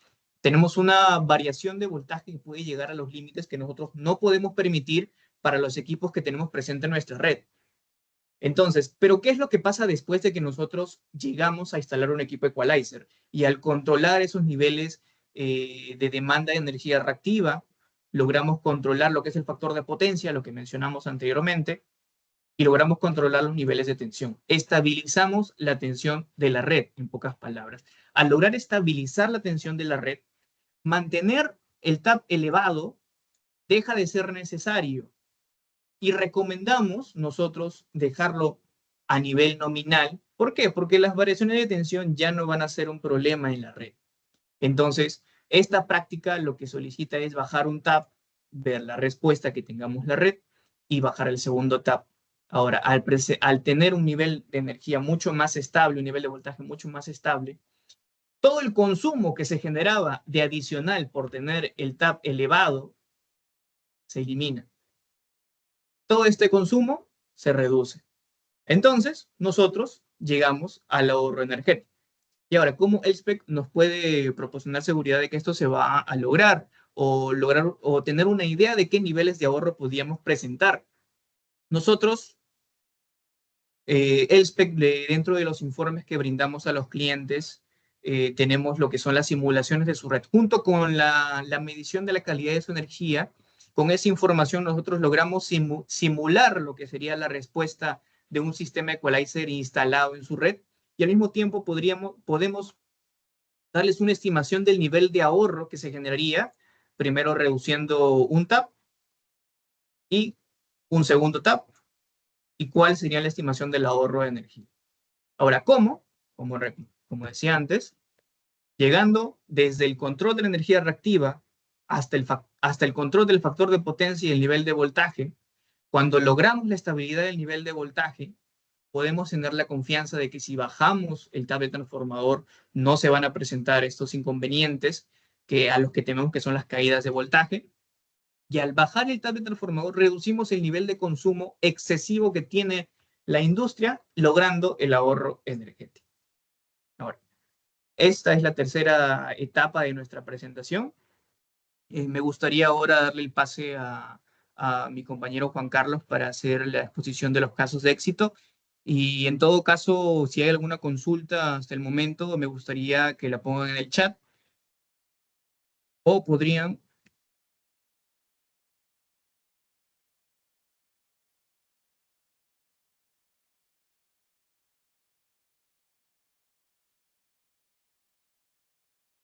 Tenemos una variación de voltaje que puede llegar a los límites que nosotros no podemos permitir para los equipos que tenemos presente en nuestra red. Entonces, ¿pero qué es lo que pasa después de que nosotros llegamos a instalar un equipo equalizer? Y al controlar esos niveles de demanda de energía reactiva, logramos controlar lo que es el factor de potencia, lo que mencionamos anteriormente, y logramos controlar los niveles de tensión. Estabilizamos la tensión de la red, en pocas palabras. Al lograr estabilizar la tensión de la red, mantener el tap elevado deja de ser necesario y recomendamos nosotros dejarlo a nivel nominal. ¿Por qué? Porque las variaciones de tensión ya no van a ser un problema en la red. Entonces, esta práctica lo que solicita es bajar un tap, ver la respuesta que tengamos la red y bajar el segundo tap. Ahora, al tener un nivel de energía mucho más estable, un nivel de voltaje mucho más estable, todo el consumo que se generaba de adicional por tener el tap elevado se elimina. Todo este consumo se reduce. Entonces, nosotros llegamos al ahorro energético. Y ahora, ¿cómo Elspeth nos puede proporcionar seguridad de que esto se va a lograr o tener una idea de qué niveles de ahorro podríamos presentar? Nosotros, Elspeth, dentro de los informes que brindamos a los clientes, tenemos lo que son las simulaciones de su red. Junto con la medición de la calidad de su energía, con esa información nosotros logramos simular lo que sería la respuesta de un sistema equalizer instalado en su red y al mismo tiempo podemos darles una estimación del nivel de ahorro que se generaría, primero reduciendo un tap y un segundo tap, y cuál sería la estimación del ahorro de energía. Ahora, ¿cómo? Como decía antes, llegando desde el control de la energía reactiva hasta el control del factor de potencia y el nivel de voltaje. Cuando logramos la estabilidad del nivel de voltaje, podemos tener la confianza de que si bajamos el tab del transformador no se van a presentar estos inconvenientes a los que tememos que son las caídas de voltaje. Y al bajar el tab de transformador, reducimos el nivel de consumo excesivo que tiene la industria, logrando el ahorro energético. Ahora, esta es la tercera etapa de nuestra presentación. Me gustaría ahora darle el pase a mi compañero Juan Carlos para hacer la exposición de los casos de éxito. Y en todo caso, si hay alguna consulta hasta el momento, me gustaría que la pongan en el chat o podrían...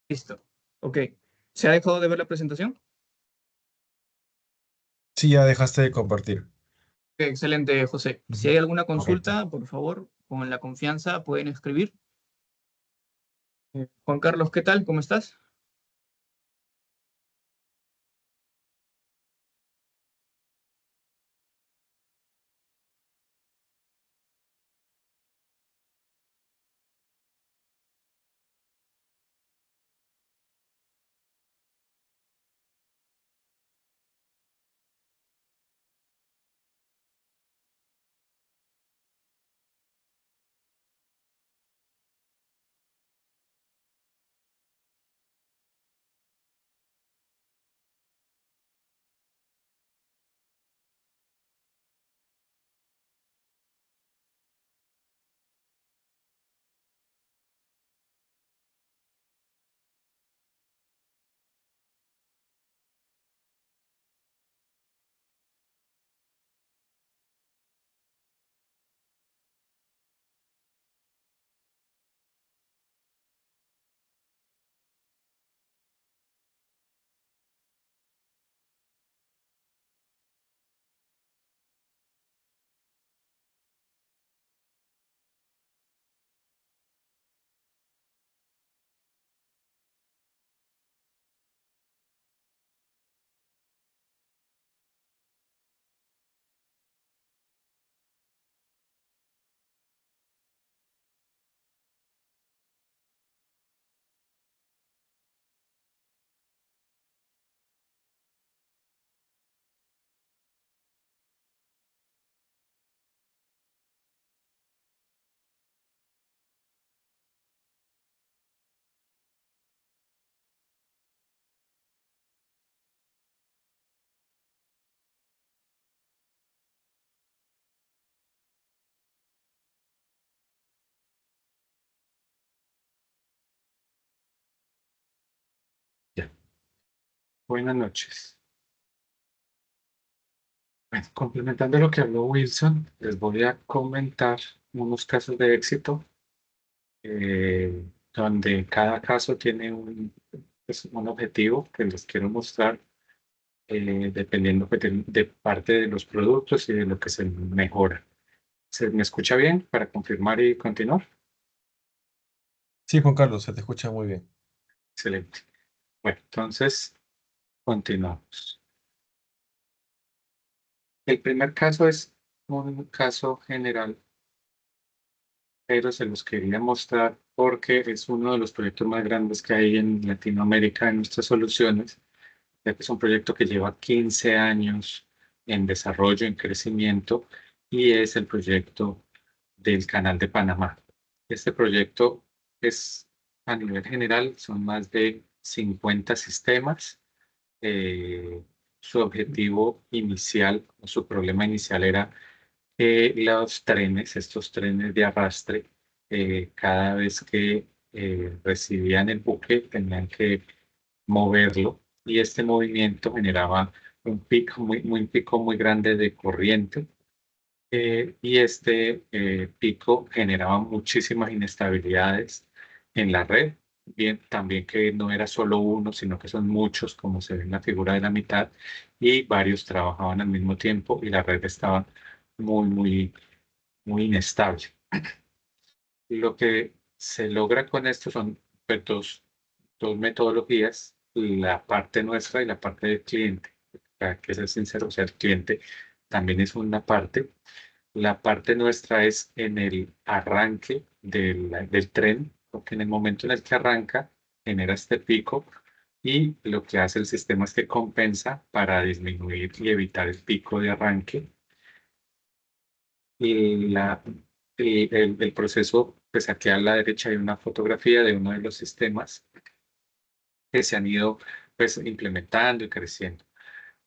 Listo. Ok. ¿Se ha dejado de ver la presentación? Sí, ya dejaste de compartir. Excelente, José. Si Ujú. hay alguna Ok. consulta, por favor, con la confianza pueden escribir. Juan Carlos, ¿qué tal? ¿Cómo estás? Ya. Buenas noches. Bueno, complementando lo que habló Wilson, les voy a comentar unos casos de éxito donde cada caso tiene un objetivo que les quiero mostrar dependiendo pues, de parte de los productos y de lo que se mejora. ¿Se me escucha bien para confirmar y continuar? Sí, Juan Carlos, se te escucha muy bien. Excelente. Bueno, entonces continuamos. El primer caso es un caso general, pero se los quería mostrar porque es uno de los proyectos más grandes que hay en Latinoamérica en nuestras soluciones, ya que es un proyecto que lleva 15 años en desarrollo, en crecimiento, y es el proyecto del Canal de Panamá. Este proyecto es, a nivel general, son más de 50 sistemas. Eh, Su objetivo inicial, o su problema inicial era los trenes, estos trenes de arrastre, cada vez que recibían el buque, tenían que moverlo y este movimiento generaba un pico muy grande de corriente y este pico generaba muchísimas inestabilidades en la red. Bien, también que no era solo uno, sino que son muchos, como se ve en la figura de la mitad, y varios trabajaban al mismo tiempo y la red estaba muy inestable. Lo que se logra con esto son pues, dos metodologías, la parte nuestra y la parte del cliente. Para que ser sincero, o sea, el cliente también es una parte. La parte nuestra es en el arranque del tren, porque en el momento en el que arranca, genera este pico y lo que hace el sistema es que compensa para disminuir y evitar el pico de arranque. Y el proceso, pues aquí a la derecha hay una fotografía de uno de los sistemas que se han ido pues implementando y creciendo.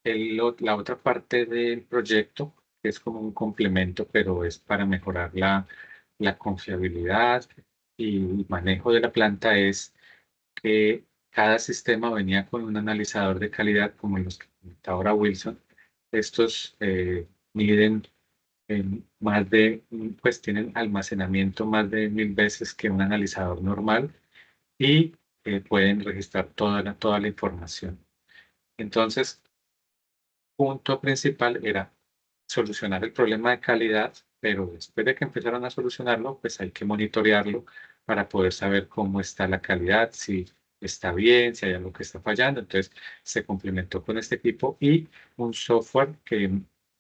La otra parte del proyecto, que es como un complemento, pero es para mejorar la confiabilidad y el manejo de la planta, es que cada sistema venía con un analizador de calidad, como los que comentaba ahora Wilson. Estos miden pues tienen almacenamiento más de 1000 veces que un analizador normal y pueden registrar toda la información. Entonces, punto principal era solucionar el problema de calidad, pero después de que empezaron a solucionarlo, pues hay que monitorearlo para poder saber cómo está la calidad, si está bien, si hay algo que está fallando. Entonces se complementó con este equipo y un software que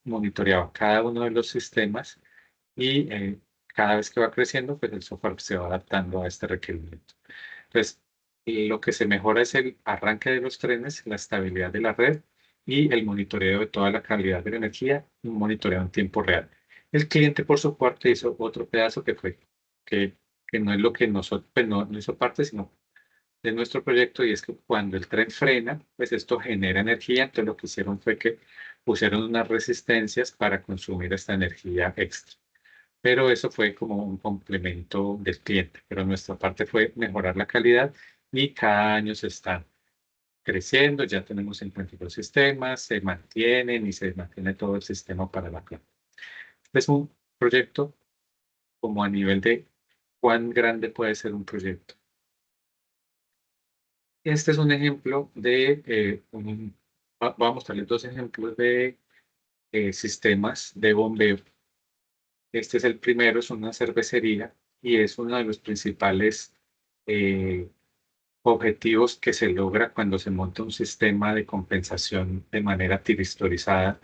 monitoreaba cada uno de los sistemas y cada vez que va creciendo, pues el software se va adaptando a este requerimiento. Entonces, lo que se mejora es el arranque de los trenes, la estabilidad de la red y el monitoreo de toda la calidad de la energía, un monitoreo en tiempo real. El cliente, por su parte, hizo otro pedazo que no es lo que nosotros, pues no hizo parte, sino de nuestro proyecto, y es que cuando el tren frena, pues esto genera energía. Entonces, lo que hicieron fue que pusieron unas resistencias para consumir esta energía extra. Pero eso fue como un complemento del cliente. Pero nuestra parte fue mejorar la calidad y cada año se están creciendo. Ya tenemos 52 sistemas, se mantienen y se mantiene todo el sistema para la planta. Es un proyecto como a nivel de cuán grande puede ser un proyecto. Este es un ejemplo de, vamos a mostrarles dos ejemplos de sistemas de bombeo. Este es el primero, es una cervecería y es uno de los principales eh, objetivos que se logra cuando se monta un sistema de compensación de manera tiristorizada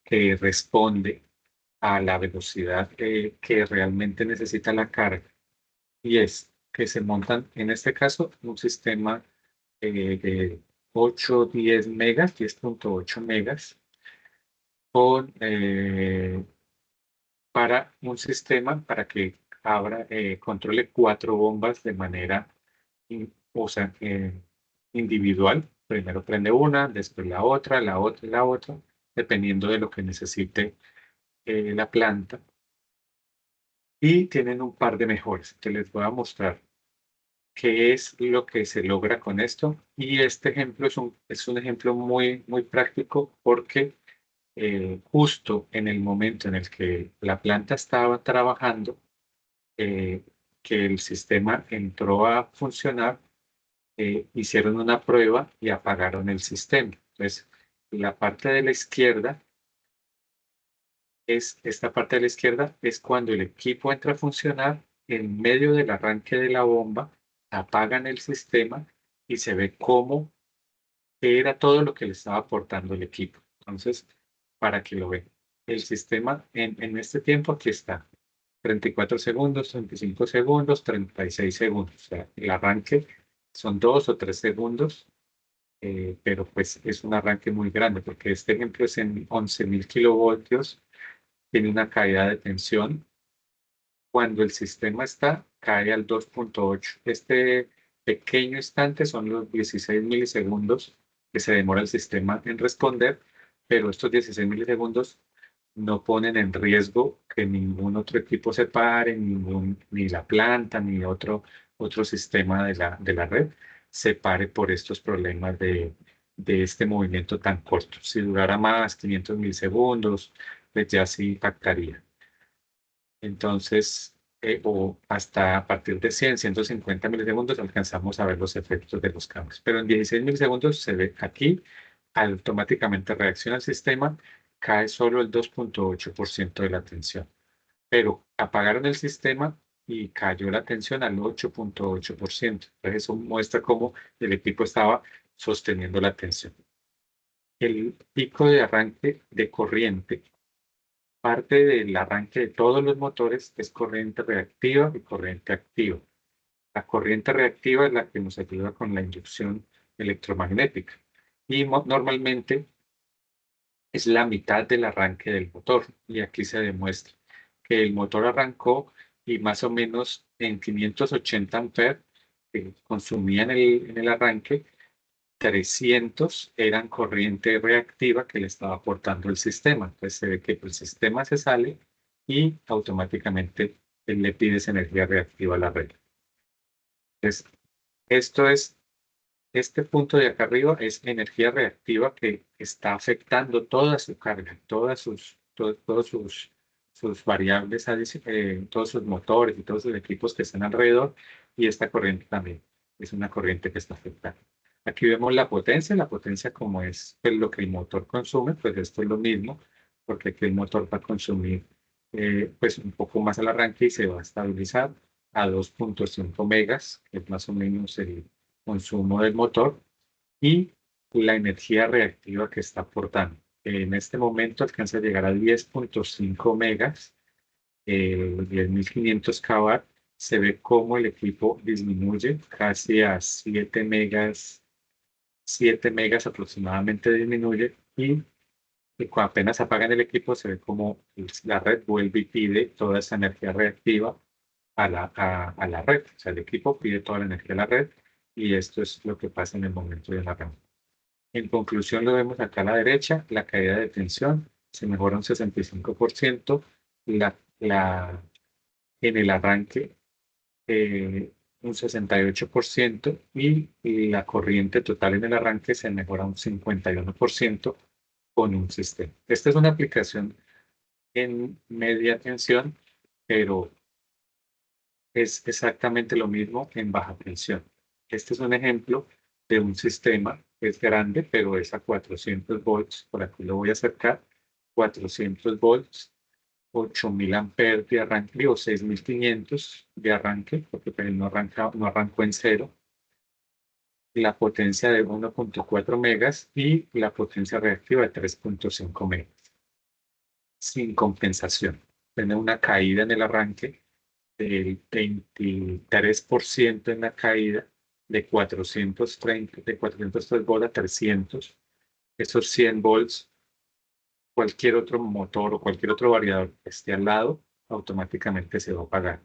que responde a la velocidad que realmente necesita la carga. Y es que se montan, en este caso, un sistema de 8, 10 megas, 10.8 megas, con, para un sistema para que controle 4 bombas de manera o sea, individual. Primero prende una, después la otra, la otra y la otra, dependiendo de lo que necesite la planta. Y tienen un par de mejoras que les voy a mostrar qué es lo que se logra con esto. Y este ejemplo es un ejemplo muy, muy práctico porque justo en el momento en el que la planta estaba trabajando, eh, que el sistema entró a funcionar, hicieron una prueba y apagaron el sistema. Entonces, la parte de la izquierda esta parte de la izquierda es cuando el equipo entra a funcionar en medio del arranque de la bomba, apagan el sistema y se ve cómo era todo lo que le estaba aportando el equipo. Entonces, para que lo vean, el sistema en este tiempo aquí está. 34 segundos, 35 segundos, 36 segundos. O sea, el arranque son 2 o 3 segundos, pero pues es un arranque muy grande porque este ejemplo es en 11.000 kilovoltios, tiene una caída de tensión. Cuando el sistema cae al 2.8. Este pequeño instante son los 16 milisegundos que se demora el sistema en responder, pero estos 16 milisegundos no ponen en riesgo que ningún otro equipo se pare, ni la planta, ni otro sistema de la red se pare por estos problemas de este movimiento tan corto. Si durara más, 500 milisegundos, pues ya sí impactaría. Entonces, o hasta a partir de 100, 150 milisegundos alcanzamos a ver los efectos de los cambios. Pero en 16 milisegundos se ve aquí, automáticamente reacciona el sistema, cae solo el 2.8% de la tensión. Pero apagaron el sistema y cayó la tensión al 8.8%. Entonces eso muestra cómo el equipo estaba sosteniendo la tensión. El pico de arranque de corriente, parte del arranque de todos los motores, es corriente reactiva y corriente activa. La corriente reactiva es la que nos ayuda con la inducción electromagnética. Y normalmente es la mitad del arranque del motor. Y aquí se demuestra que el motor arrancó y más o menos en 580 amperes que consumía en el arranque, 300 eran corriente reactiva que le estaba aportando el sistema. Entonces se ve que el sistema se sale y automáticamente él le pide esa energía reactiva a la red. Entonces, esto es, este punto de acá arriba es energía reactiva que está afectando toda su carga, todos sus variables, todos sus motores y todos sus equipos que están alrededor, y esta corriente también es una corriente que está afectando. Aquí vemos la potencia como es pues, lo que el motor consume, pues esto es lo mismo, porque aquí el motor va a consumir pues un poco más al arranque y se va a estabilizar a 2.5 megas, que es más o menos el consumo del motor, y la energía reactiva que está aportando. En este momento alcanza a llegar a 10.5 megas, 10.500 kW. Se ve cómo el equipo disminuye casi a 7 megas aproximadamente disminuye, y cuando apenas apagan el equipo se ve como la red vuelve y pide toda esa energía reactiva a la red. O sea, el equipo pide toda la energía a la red, y esto es lo que pasa en el momento de la arranque. En conclusión, lo vemos acá a la derecha, la caída de tensión se mejora un 65%, en el arranque un 68%, y la corriente total en el arranque se mejora un 51% con un sistema. Esta es una aplicación en media tensión, pero es exactamente lo mismo en baja tensión. Este es un ejemplo de un sistema que es grande, pero es a 400 volts. Por aquí lo voy a acercar. 400 volts, 8.000 amperes de arranque, digo 6.500 de arranque, porque pues, no arrancó en cero. La potencia de 1.4 megas y la potencia reactiva de 3.5 megas. Sin compensación. Tiene una caída en el arranque del 23% en la caída, de 403 volts a 300. Esos 100 volts, cualquier otro motor o cualquier otro variador que esté al lado, automáticamente se va a apagar.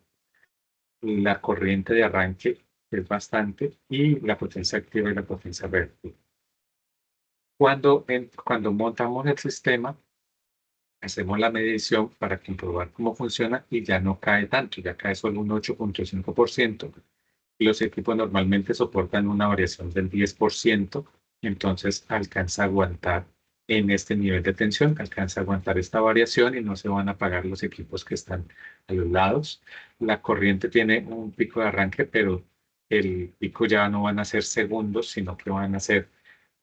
La corriente de arranque es bastante, y la potencia activa y la potencia reactiva. Cuando montamos el sistema, hacemos la medición para comprobar cómo funciona y ya no cae tanto, ya cae solo un 8.5%. Los equipos normalmente soportan una variación del 10%, entonces alcanza a aguantar en este nivel de tensión, alcanza a aguantar esta variación y no se van a apagar los equipos que están a los lados. La corriente tiene un pico de arranque, pero el pico ya no van a ser segundos, sino que van a ser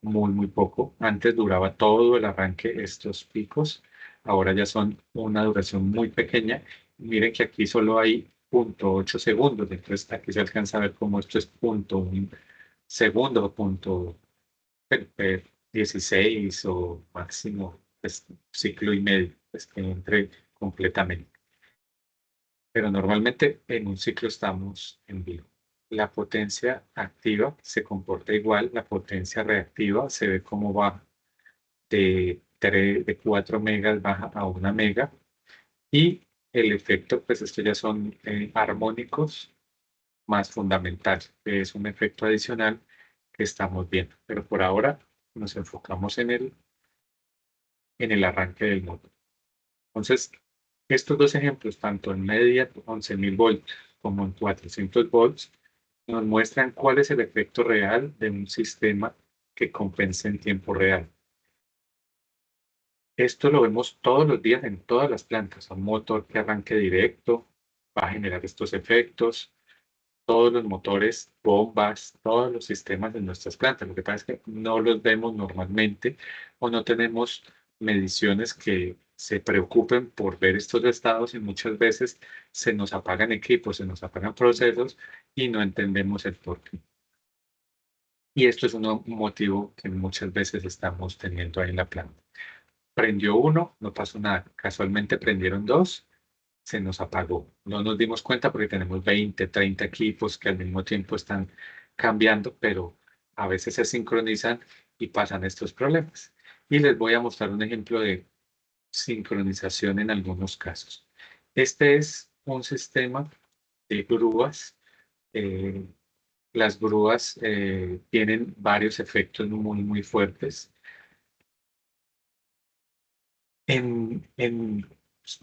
muy poco. Antes duraba todo el arranque estos picos, ahora ya son una duración muy pequeña. Miren que aquí solo hay 0.8 segundos, entonces aquí se alcanza a ver cómo esto es 0.1 segundo, 16 o máximo pues, ciclo y medio, pues, que entre completamente. Pero normalmente en un ciclo estamos en vivo. La potencia activa se comporta igual, la potencia reactiva se ve cómo va de 4 megas baja a 1 mega, y el efecto, pues estos ya son armónicos más fundamentales, que es un efecto adicional que estamos viendo. Pero por ahora nos enfocamos en el arranque del motor. Entonces, estos dos ejemplos, tanto en media 11.000 volts como en 400 volts, nos muestran cuál es el efecto real de un sistema que compensa en tiempo real. Esto lo vemos todos los días en todas las plantas. Un motor que arranque directo va a generar estos efectos. Todos los motores, bombas, todos los sistemas de nuestras plantas. Lo que pasa es que no los vemos normalmente, o no tenemos mediciones que se preocupen por ver estos estados, y muchas veces se nos apagan equipos, se nos apagan procesos y no entendemos el porqué. Y esto es un motivo que muchas veces estamos teniendo ahí en la planta. Prendió uno, no pasó nada. Casualmente prendieron dos, se nos apagó. No nos dimos cuenta porque tenemos 20, 30 equipos que al mismo tiempo están cambiando, pero a veces se sincronizan y pasan estos problemas. Y les voy a mostrar un ejemplo de sincronización en algunos casos. Este es un sistema de grúas. Las grúas tienen varios efectos muy fuertes. En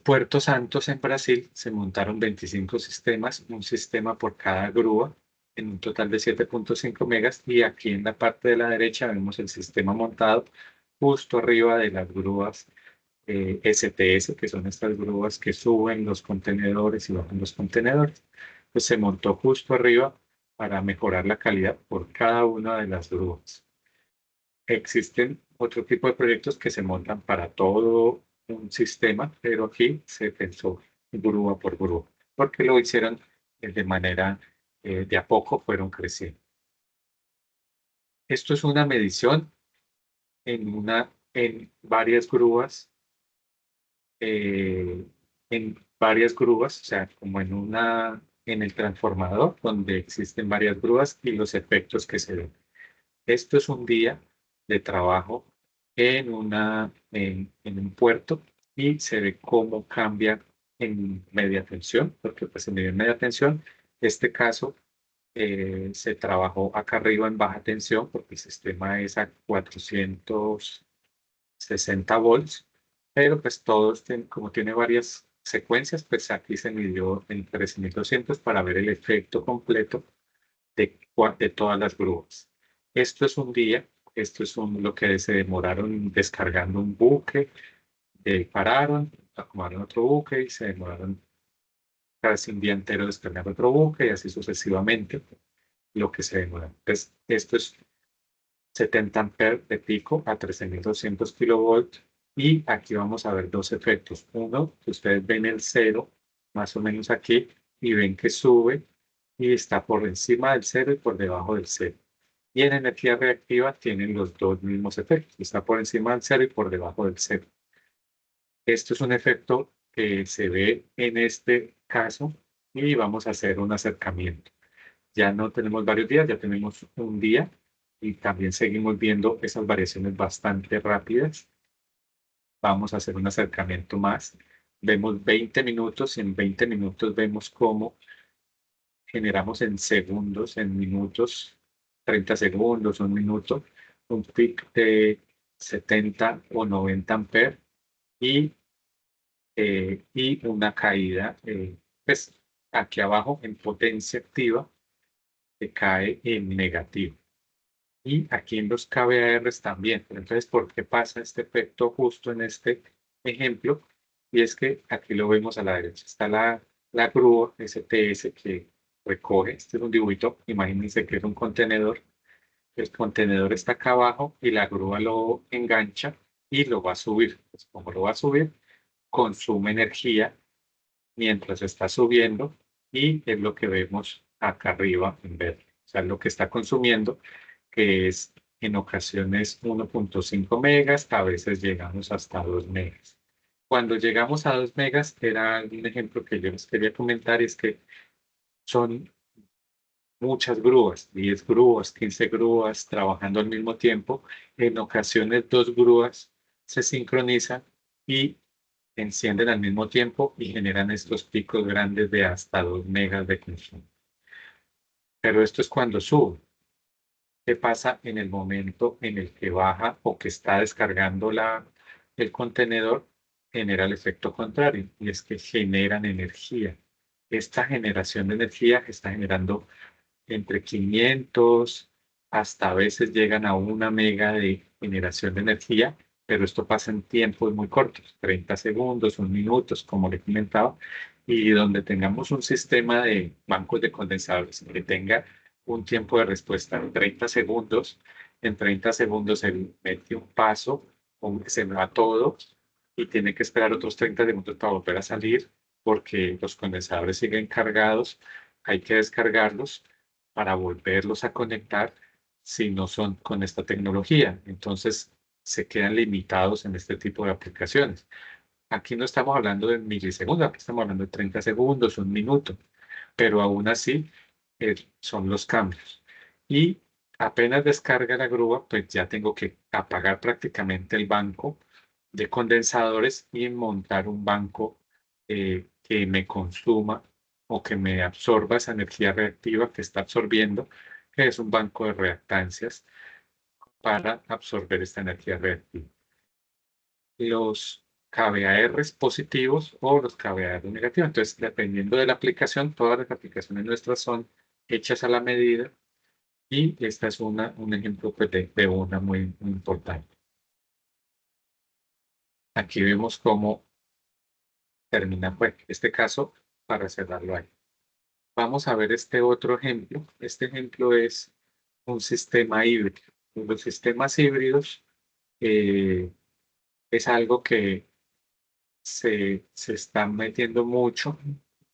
Puerto Santos, en Brasil, se montaron 25 sistemas, un sistema por cada grúa, en un total de 7.5 megas. Y aquí en la parte de la derecha vemos el sistema montado justo arriba de las grúas STS, que son estas grúas que suben los contenedores y bajan los contenedores. Pues se montó justo arriba para mejorar la calidad por cada una de las grúas. Existen otro tipo de proyectos que se montan para todo un sistema, pero aquí se pensó grúa por grúa, porque lo hicieron de manera, de a poco fueron creciendo. Esto es una medición en varias grúas, o sea, como en el transformador, donde existen varias grúas y los efectos que se ven. Esto es un día de trabajo en un puerto y se ve cómo cambia en media tensión, porque pues en media tensión, este caso se trabajó acá arriba en baja tensión porque el sistema es a 460 volts, pero pues como tiene varias secuencias, pues aquí se midió en 13.200 para ver el efecto completo de todas las grúas. Esto es un día, esto es lo que se demoraron descargando un buque, pararon, acomodaron otro buque y se demoraron casi un día entero descargando otro buque y así sucesivamente lo que se demora. Entonces, esto es 70 amperes de pico a 13.200 kilovolts y aquí vamos a ver dos efectos. Uno, que ustedes ven el cero más o menos aquí y ven que sube y está por encima del cero y por debajo del cero. Y en energía reactiva tienen los dos mismos efectos. Está por encima del cero y por debajo del cero. Esto es un efecto que se ve en este caso y vamos a hacer un acercamiento. Ya no tenemos varios días, ya tenemos un día y también seguimos viendo esas variaciones bastante rápidas. Vamos a hacer un acercamiento más. Vemos 20 minutos y en 20 minutos vemos cómo generamos en segundos, en minutos, 30 segundos, un minuto, un pic de 70 o 90 amperes y una caída, pues aquí abajo en potencia activa, que cae en negativo. Y aquí en los KVARs también. Entonces, ¿por qué pasa este efecto justo en este ejemplo? Y es que aquí lo vemos a la derecha. Está la grúa STS que recoge. Este es un dibujito. Imagínense que es un contenedor. El contenedor está acá abajo y la grúa lo engancha y lo va a subir. Pues como lo va a subir, consume energía mientras está subiendo y es lo que vemos acá arriba en verde. O sea, lo que está consumiendo, que es en ocasiones 1.5 megas, a veces llegamos hasta 2 megas. Cuando llegamos a 2 megas, era un ejemplo que yo les quería comentar, es que son muchas grúas, 10 grúas, 15 grúas trabajando al mismo tiempo. En ocasiones 2 grúas se sincronizan y encienden al mismo tiempo y generan estos picos grandes de hasta 2 megas de consumo. Pero esto es cuando sube. ¿Qué pasa en el momento en el que baja o que está descargando el contenedor? Genera el efecto contrario y es que generan energía. Esta generación de energía está generando entre 500 hasta a veces llegan a 1 mega de generación de energía, pero esto pasa en tiempos muy cortos, 30 segundos, 1 minuto, como le comentaba, y donde tengamos un sistema de bancos de condensadores que tenga un tiempo de respuesta de 30 segundos, en 30 segundos se mete un paso, se va todo y tiene que esperar otros 30 segundos para volver a salir porque los condensadores siguen cargados, hay que descargarlos para volverlos a conectar si no son con esta tecnología. Entonces se quedan limitados en este tipo de aplicaciones. Aquí no estamos hablando de milisegundos, aquí estamos hablando de 30 segundos, 1 minuto, pero aún así son los cambios. Y apenas descarga la grúa, pues ya tengo que apagar prácticamente el banco de condensadores y montar un banco que me consuma o que me absorba esa energía reactiva que está absorbiendo, que es un banco de reactancias para absorber esta energía reactiva. Los kVAR positivos o los kVAR negativos. Entonces, dependiendo de la aplicación, todas las aplicaciones nuestras son hechas a la medida y esta es un ejemplo pues, de una muy importante. Aquí vemos cómo termina pues, este caso para cerrarlo ahí. Vamos a ver este otro ejemplo. Este ejemplo es un sistema híbrido. Los sistemas híbridos es algo que se está metiendo mucho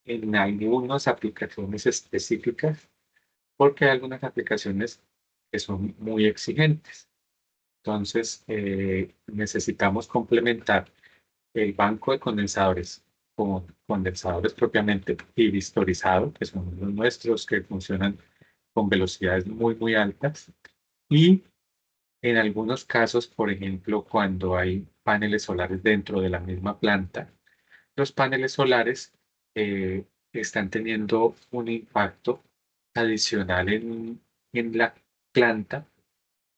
en algunas aplicaciones específicas porque hay algunas aplicaciones que son muy exigentes. Entonces, necesitamos complementar el banco de condensadores con condensadores propiamente iritorizados, que son los nuestros que funcionan con velocidades muy altas. Y en algunos casos, por ejemplo, cuando hay paneles solares dentro de la misma planta, los paneles solares están teniendo un impacto adicional en la planta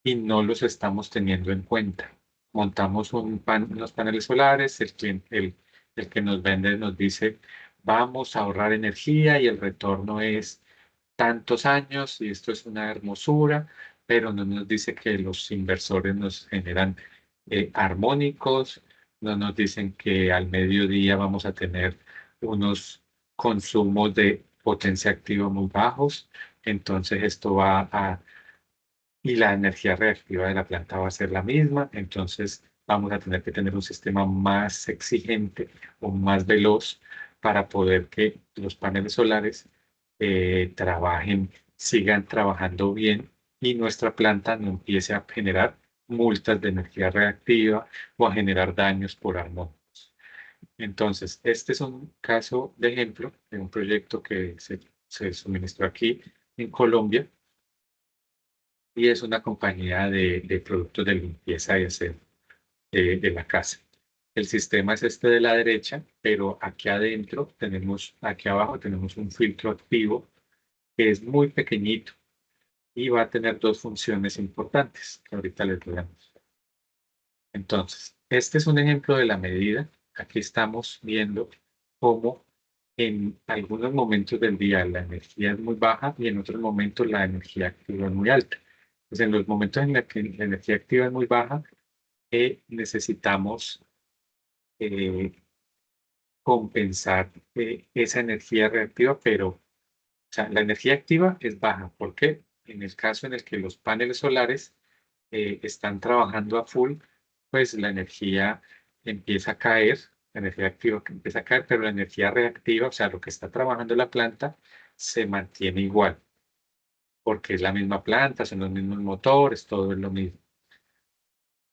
y no los estamos teniendo en cuenta. Montamos unos paneles solares, el que nos vende nos dice, vamos a ahorrar energía y el retorno es tantos años y esto es una hermosura, pero no nos dice que los inversores nos generan armónicos, no nos dicen que al mediodía vamos a tener unos consumos de potencia activa muy bajos, entonces esto va a y la energía reactiva de la planta va a ser la misma, entonces vamos a tener que tener un sistema más exigente o más veloz para poder que los paneles solares sigan trabajando bien y nuestra planta no empiece a generar multas de energía reactiva o a generar daños por armónicos. Entonces, este es un caso de ejemplo de un proyecto que se suministró aquí en Colombia y es una compañía de productos de limpieza y aseo de la casa. El sistema es este de la derecha, pero aquí adentro aquí abajo tenemos un filtro activo que es muy pequeñito y va a tener dos funciones importantes que ahorita les voy a mostrar. Entonces, este es un ejemplo de la medida. Aquí estamos viendo cómo en algunos momentos del día la energía es muy baja y en otros momentos la energía activa es muy alta. Pues en los momentos en los que la energía activa es muy baja, necesitamos eh, compensar esa energía reactiva, pero o sea, la energía activa es baja. ¿Por qué? En el caso en el que los paneles solares están trabajando a full, pues la energía empieza a caer, la energía activa que empieza a caer, pero la energía reactiva, o sea, lo que está trabajando la planta, se mantiene igual, porque es la misma planta, son los mismos motores, todo es lo mismo.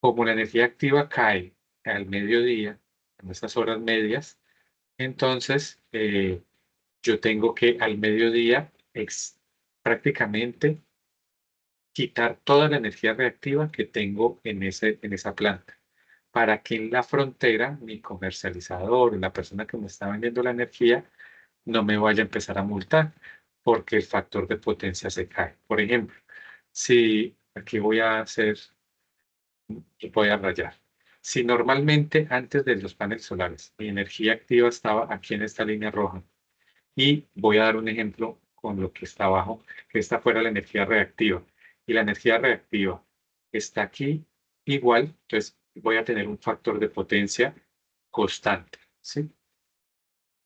Como la energía activa cae al mediodía, en esas horas medias, entonces yo tengo que al mediodía prácticamente quitar toda la energía reactiva que tengo en esa planta, para que en la frontera mi comercializador, la persona que me está vendiendo la energía, no me vaya a empezar a multar, porque el factor de potencia se cae. Por ejemplo, si aquí voy a rayar. Si normalmente antes de los paneles solares mi energía activa estaba aquí en esta línea roja, y voy a dar un ejemplo con lo que está abajo, que esta fuera la energía reactiva. Y la energía reactiva está aquí igual, entonces voy a tener un factor de potencia constante, ¿sí?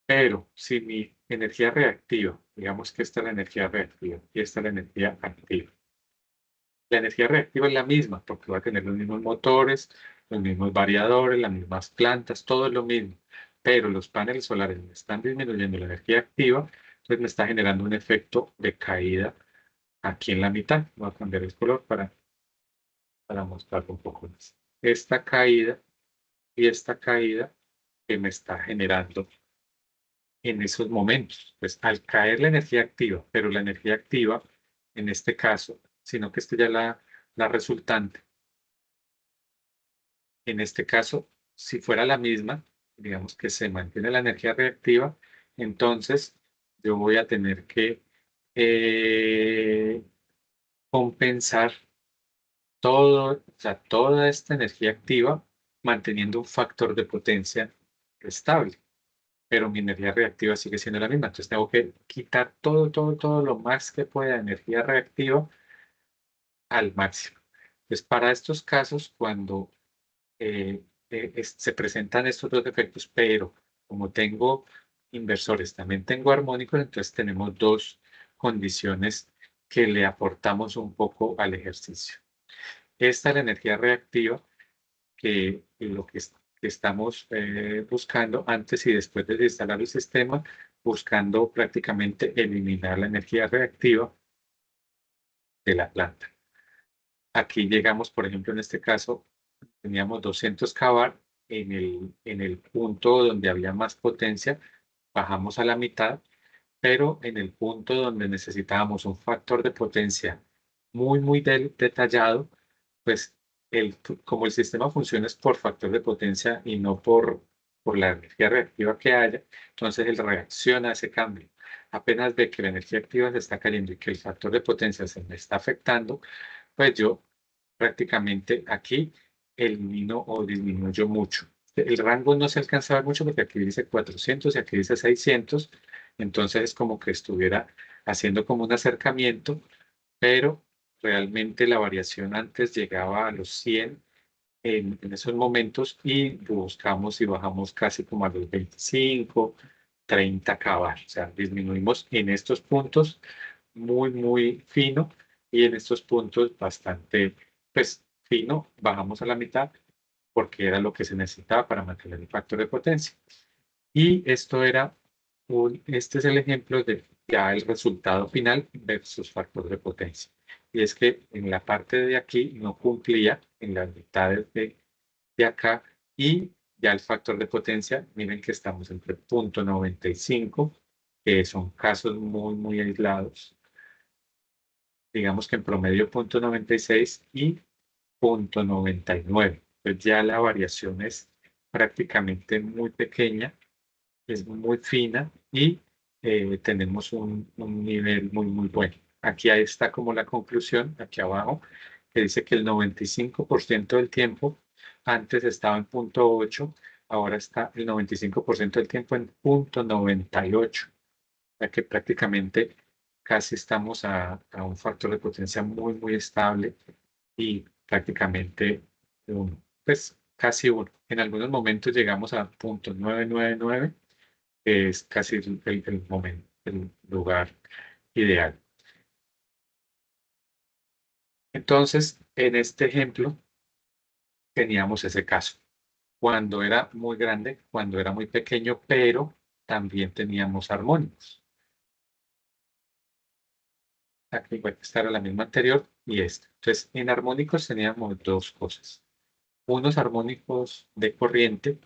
Pero si mi energía reactiva, digamos que esta es la energía reactiva y esta es la energía activa. La energía reactiva es la misma, porque va a tener los mismos motores, los mismos variadores, las mismas plantas, todo es lo mismo. Pero los paneles solares me están disminuyendo la energía activa, entonces me está generando un efecto de caída aquí en la mitad. Voy a cambiar el color para mostrar un poco más. Esta caída y esta caída que me está generando en esos momentos. Pues al caer la energía activa, pero la energía activa, en este caso, sino que esta ya la resultante. En este caso, si fuera la misma, digamos que se mantiene la energía reactiva, entonces yo voy a tener que compensar toda esta energía activa manteniendo un factor de potencia estable, pero mi energía reactiva sigue siendo la misma. Entonces tengo que quitar todo lo más que pueda de energía reactiva al máximo. Entonces, para estos casos, cuando se presentan estos dos efectos, pero como tengo inversores, también tengo armónicos, entonces tenemos dos condiciones que le aportamos un poco al ejercicio. Esta es la energía reactiva, que que estamos buscando antes y después de instalar el sistema, buscando prácticamente eliminar la energía reactiva de la planta. Aquí llegamos, por ejemplo, en este caso, teníamos 200 kVAR en el punto donde había más potencia, bajamos a la mitad, pero en el punto donde necesitábamos un factor de potencia muy detallado, pues como el sistema funciona es por factor de potencia y no por la energía reactiva que haya, entonces él reacciona a ese cambio. Apenas ve que la energía activa se está cayendo y que el factor de potencia se me está afectando, pues yo prácticamente aquí elimino o disminuyo mucho. El rango no se alcanza a ver mucho porque aquí dice 400 y aquí dice 600, entonces es como que estuviera haciendo como un acercamiento, pero realmente la variación antes llegaba a los 100 en esos momentos y buscamos y bajamos casi como a los 25, 30 kVAR. O sea, disminuimos en estos puntos muy fino y en estos puntos bastante, pues, fino, bajamos a la mitad porque era lo que se necesitaba para mantener el factor de potencia. Y esto era este es el ejemplo de ya el resultado final versus factor de potencia. Y es que en la parte de aquí no cumplía en las mitades de acá y ya el factor de potencia, miren que estamos entre 0.95, que son casos muy aislados. Digamos que en promedio 0.96 y 0.99. Pues ya la variación es prácticamente muy pequeña, es muy fina y tenemos un nivel muy bueno. Aquí ahí está como la conclusión, aquí abajo, que dice que el 95% del tiempo, antes estaba en 0.8, ahora está el 95% del tiempo en 0.98. O sea que prácticamente casi estamos a un factor de potencia muy estable y prácticamente uno, pues casi uno. En algunos momentos llegamos a 0.999, que es casi el momento, el lugar ideal. Entonces, en este ejemplo, teníamos ese caso. Cuando era muy grande, cuando era muy pequeño, pero también teníamos armónicos. Aquí, bueno, esta era la misma anterior y esta. Entonces, en armónicos teníamos dos cosas. Unos armónicos de corriente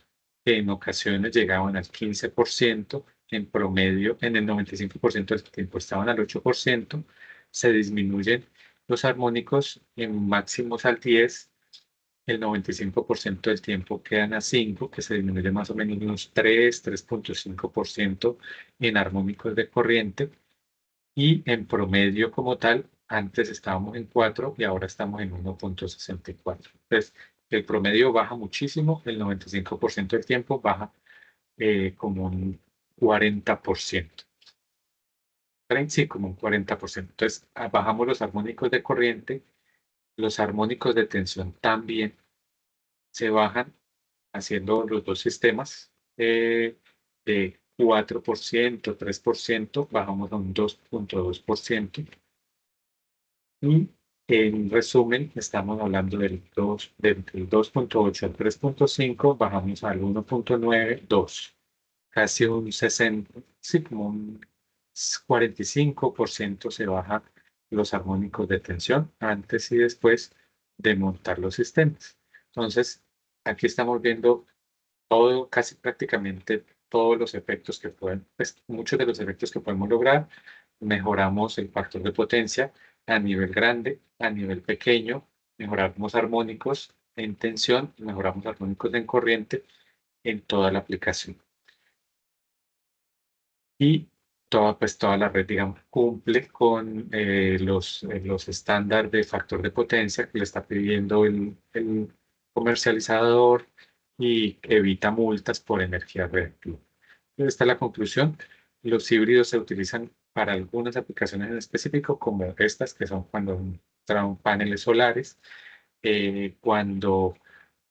que en ocasiones llegaban al 15%, en promedio, en el 95% del tiempo estaban al 8%, se disminuyen los armónicos en máximos al 10%, el 95% del tiempo quedan a 5%, que se disminuye más o menos unos 3.5% en armónicos de corriente, y en promedio como tal, antes estábamos en 4 y ahora estamos en 1.64. Entonces, el promedio baja muchísimo, el 95% del tiempo baja como un 40%. Sí, como un 40%. Entonces, bajamos los armónicos de corriente, los armónicos de tensión también se bajan haciendo los dos sistemas de 4%, 3%, bajamos a un 2.2%. Y en resumen, estamos hablando del 2.8 al 3.5, bajamos al 1.9, 2, casi un 60, sí, como un 45% se baja los armónicos de tensión antes y después de montar los sistemas. Entonces, aquí estamos viendo todo, casi prácticamente todos los efectos que pueden, pues muchos de los efectos que podemos lograr. Mejoramos el factor de potencia, a nivel grande, a nivel pequeño, mejoramos armónicos en tensión, mejoramos armónicos en corriente en toda la aplicación. Y toda la red, digamos, cumple con los estándares de factor de potencia que le está pidiendo el comercializador y evita multas por energía reactiva. Esta es la conclusión. Los híbridos se utilizan para algunas aplicaciones en específico, como estas, que son cuando traen paneles solares, cuando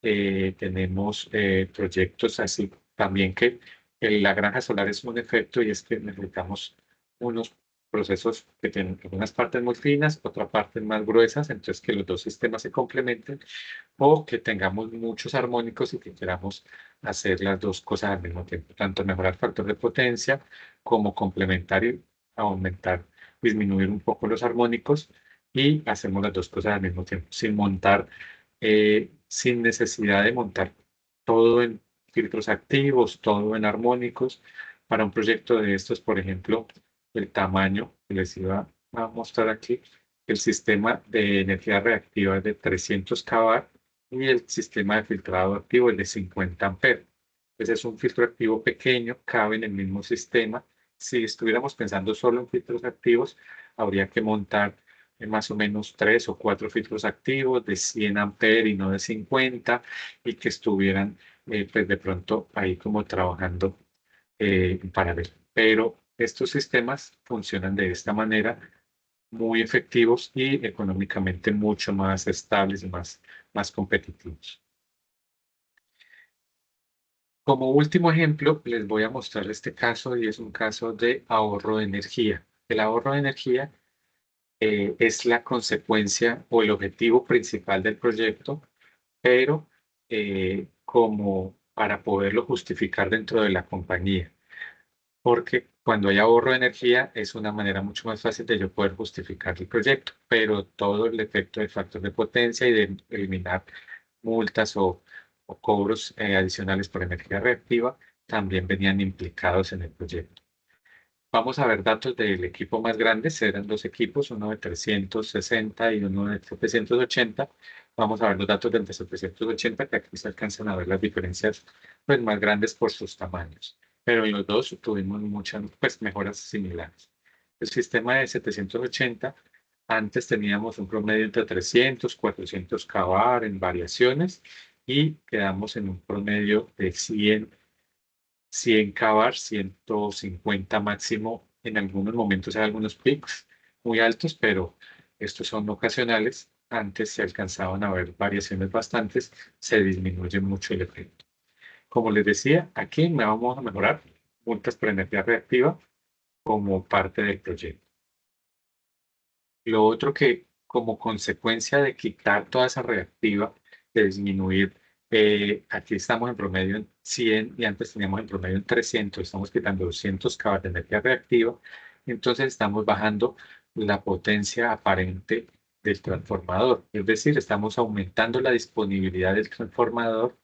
tenemos proyectos así también que la granja solar es un efecto y es que necesitamos unos procesos que tienen algunas partes muy finas, otras partes más gruesas, entonces que los dos sistemas se complementen o que tengamos muchos armónicos y que queramos hacer las dos cosas al mismo tiempo, tanto mejorar el factor de potencia como complementar y aumentar, disminuir un poco los armónicos y hacemos las dos cosas al mismo tiempo, sin montar, sin necesidad de montar todo en filtros activos, todo en armónicos. Para un proyecto de estos, por ejemplo, el tamaño que les iba a mostrar aquí, el sistema de energía reactiva es de 300 kVA y el sistema de filtrado activo es de 50 amperes. Entonces es un filtro activo pequeño, cabe en el mismo sistema. Si estuviéramos pensando solo en filtros activos, habría que montar más o menos 3 o 4 filtros activos de 100 amperes y no de 50 y que estuvieran pues de pronto ahí como trabajando en paralelo. Pero estos sistemas funcionan de esta manera, muy efectivos y económicamente mucho más estables y más competitivos. Como último ejemplo, les voy a mostrar este caso y es un caso de ahorro de energía. El ahorro de energía es la consecuencia o el objetivo principal del proyecto, pero como para poderlo justificar dentro de la compañía. Porque cuando hay ahorro de energía es una manera mucho más fácil de yo poder justificar el proyecto, pero todo el efecto del factor de potencia y de eliminar multas o cobros adicionales por energía reactiva también venían implicados en el proyecto. Vamos a ver datos del equipo más grande, eran dos equipos, uno de 360 y uno de 780. Vamos a ver los datos del de 780, que aquí se alcanzan a ver las diferencias pues, más grandes por sus tamaños. Pero en los dos tuvimos muchas pues, mejoras similares. El sistema de 780, antes teníamos un promedio entre 300, 400 kVAR en variaciones y quedamos en un promedio de 100 kVAR, 150 máximo. En algunos momentos hay algunos picos muy altos, pero estos son ocasionales. Antes se alcanzaban a ver variaciones bastantes, se disminuye mucho el efecto. Como les decía, aquí me vamos a mejorar multas por energía reactiva como parte del proyecto. Lo otro que como consecuencia de quitar toda esa reactiva, de disminuir, aquí estamos en promedio en 100 y antes teníamos en promedio en 300, estamos quitando 200 kW de energía reactiva, entonces estamos bajando la potencia aparente del transformador, es decir, estamos aumentando la disponibilidad del transformador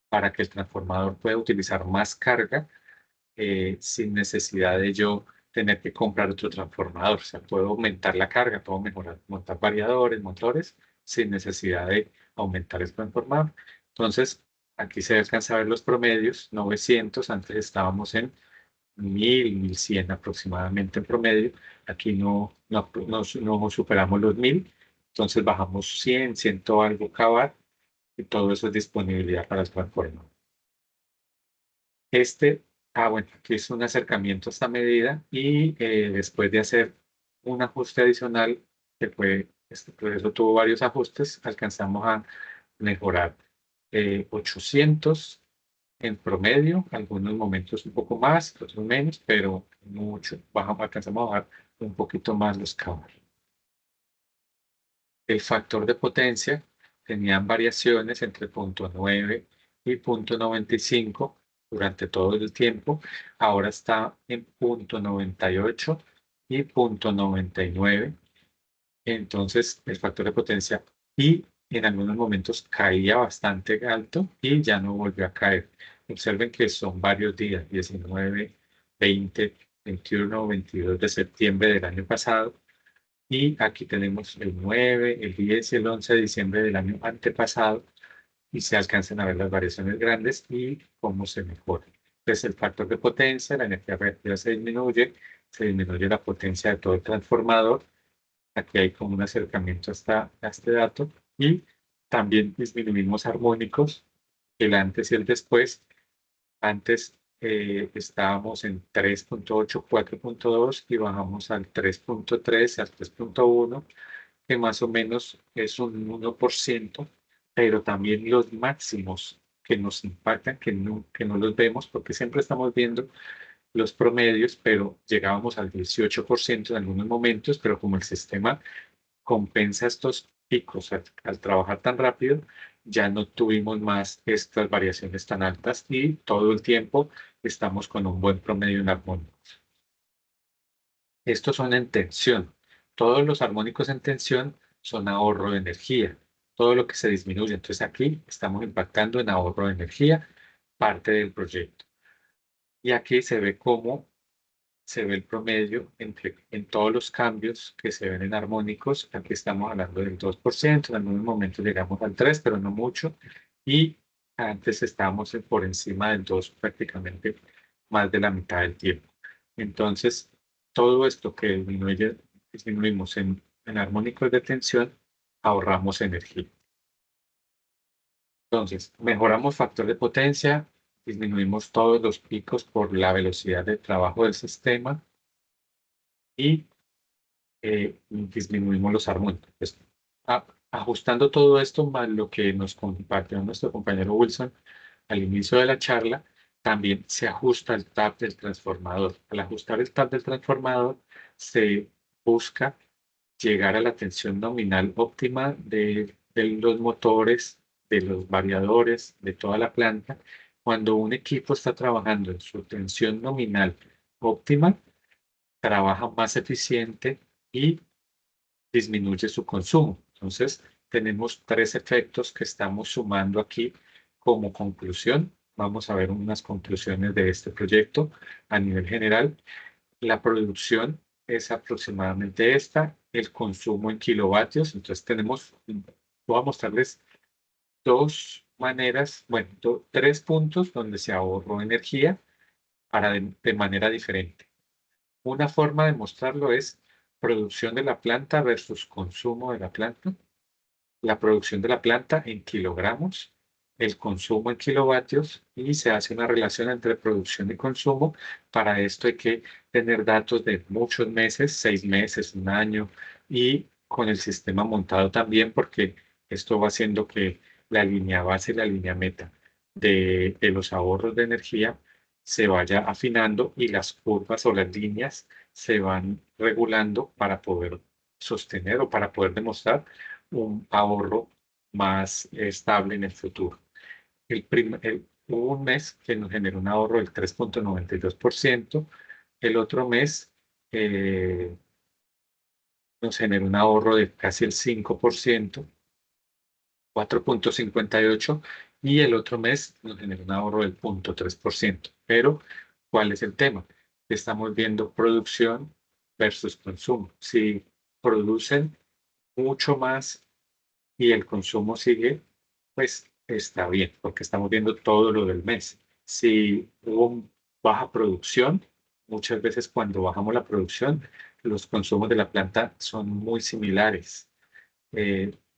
para que el transformador pueda utilizar más carga sin necesidad de yo tener que comprar otro transformador. O sea, puedo aumentar la carga, puedo mejorar, montar variadores, motores, sin necesidad de aumentar el transformador. Entonces, aquí se alcanza a ver los promedios, 900, antes estábamos en 1000, 1100 aproximadamente en promedio. Aquí no superamos los 1000, entonces bajamos 100, 100 algo kW y todo eso es disponibilidad para el transformador. Bueno, aquí es un acercamiento a esta medida y después de hacer un ajuste adicional, que fue, este proceso tuvo varios ajustes, alcanzamos a mejorar 800 en promedio, algunos momentos un poco más, otros menos, pero mucho, alcanzamos a bajar un poquito más los cables. El factor de potencia tenían variaciones entre 0.9 y 0.95 durante todo el tiempo. Ahora está en 0.98 y 0.99. Entonces, el factor de potencia y en algunos momentos caía bastante alto y ya no volvió a caer. Observen que son varios días, 19, 20, 21, 22 de septiembre del año pasado, Y aquí tenemos el 9, el 10 y el 11 de diciembre del año antepasado y se alcanzan a ver las variaciones grandes y cómo se mejora. Entonces el factor de potencia, la energía reactiva se disminuye la potencia de todo el transformador. Aquí hay como un acercamiento a este dato y también disminuimos armónicos, el antes y el después. Antes estábamos en 3.8, 4.2 y bajamos al 3.3, al 3.1, que más o menos es un 1%, pero también los máximos que nos impactan, que no los vemos, porque siempre estamos viendo los promedios, pero llegábamos al 18% en algunos momentos, pero como el sistema compensa estos picos al trabajar tan rápido, ya no tuvimos más estas variaciones tan altas y todo el tiempo estamos con un buen promedio en armónicos. Estos son en tensión. Todos los armónicos en tensión son ahorro de energía. Todo lo que se disminuye. Entonces aquí estamos impactando en ahorro de energía, parte del proyecto. Y aquí se ve cómo se ve el promedio en todos los cambios que se ven en armónicos. Aquí estamos hablando del 2%, en algunos momentos llegamos al 3%, pero no mucho. Y antes estábamos por encima del 2%, prácticamente más de la mitad del tiempo. Entonces, todo esto que disminuimos en armónicos de tensión, ahorramos energía. Entonces, mejoramos factor de potencia, disminuimos todos los picos por la velocidad de trabajo del sistema y disminuimos los armónicos. Pues, ajustando todo esto más lo que nos compartió nuestro compañero Wilson al inicio de la charla, también se ajusta el tap del transformador. Al ajustar el tap del transformador, se busca llegar a la tensión nominal óptima de los motores, de los variadores, de toda la planta. Cuando un equipo está trabajando en su tensión nominal óptima, trabaja más eficiente y disminuye su consumo. Entonces, tenemos tres efectos que estamos sumando aquí como conclusión. Vamos a ver unas conclusiones de este proyecto a nivel general. La producción es aproximadamente esta, el consumo en kilovatios. Entonces, voy a mostrarles dos maneras, bueno, tres puntos donde se ahorró energía de manera diferente. Una forma de mostrarlo es producción de la planta versus consumo de la planta. La producción de la planta en kilogramos, el consumo en kilovatios y se hace una relación entre producción y consumo. Para esto hay que tener datos de muchos meses, 6 meses, un año y con el sistema montado también porque esto va haciendo que la línea base y la línea meta de los ahorros de energía se vaya afinando y las curvas o las líneas se van regulando para poder sostener o para poder demostrar un ahorro más estable en el futuro. Hubo un mes que nos generó un ahorro del 3.92%, el otro mes nos generó un ahorro de casi el 5%, 4.58%, y el otro mes nos generó un ahorro del 0.3%. Pero, ¿cuál es el tema? Estamos viendo producción versus consumo. Si producen mucho más y el consumo sigue, pues está bien, porque estamos viendo todo lo del mes. Si hubo baja producción, muchas veces cuando bajamos la producción, los consumos de la planta son muy similares,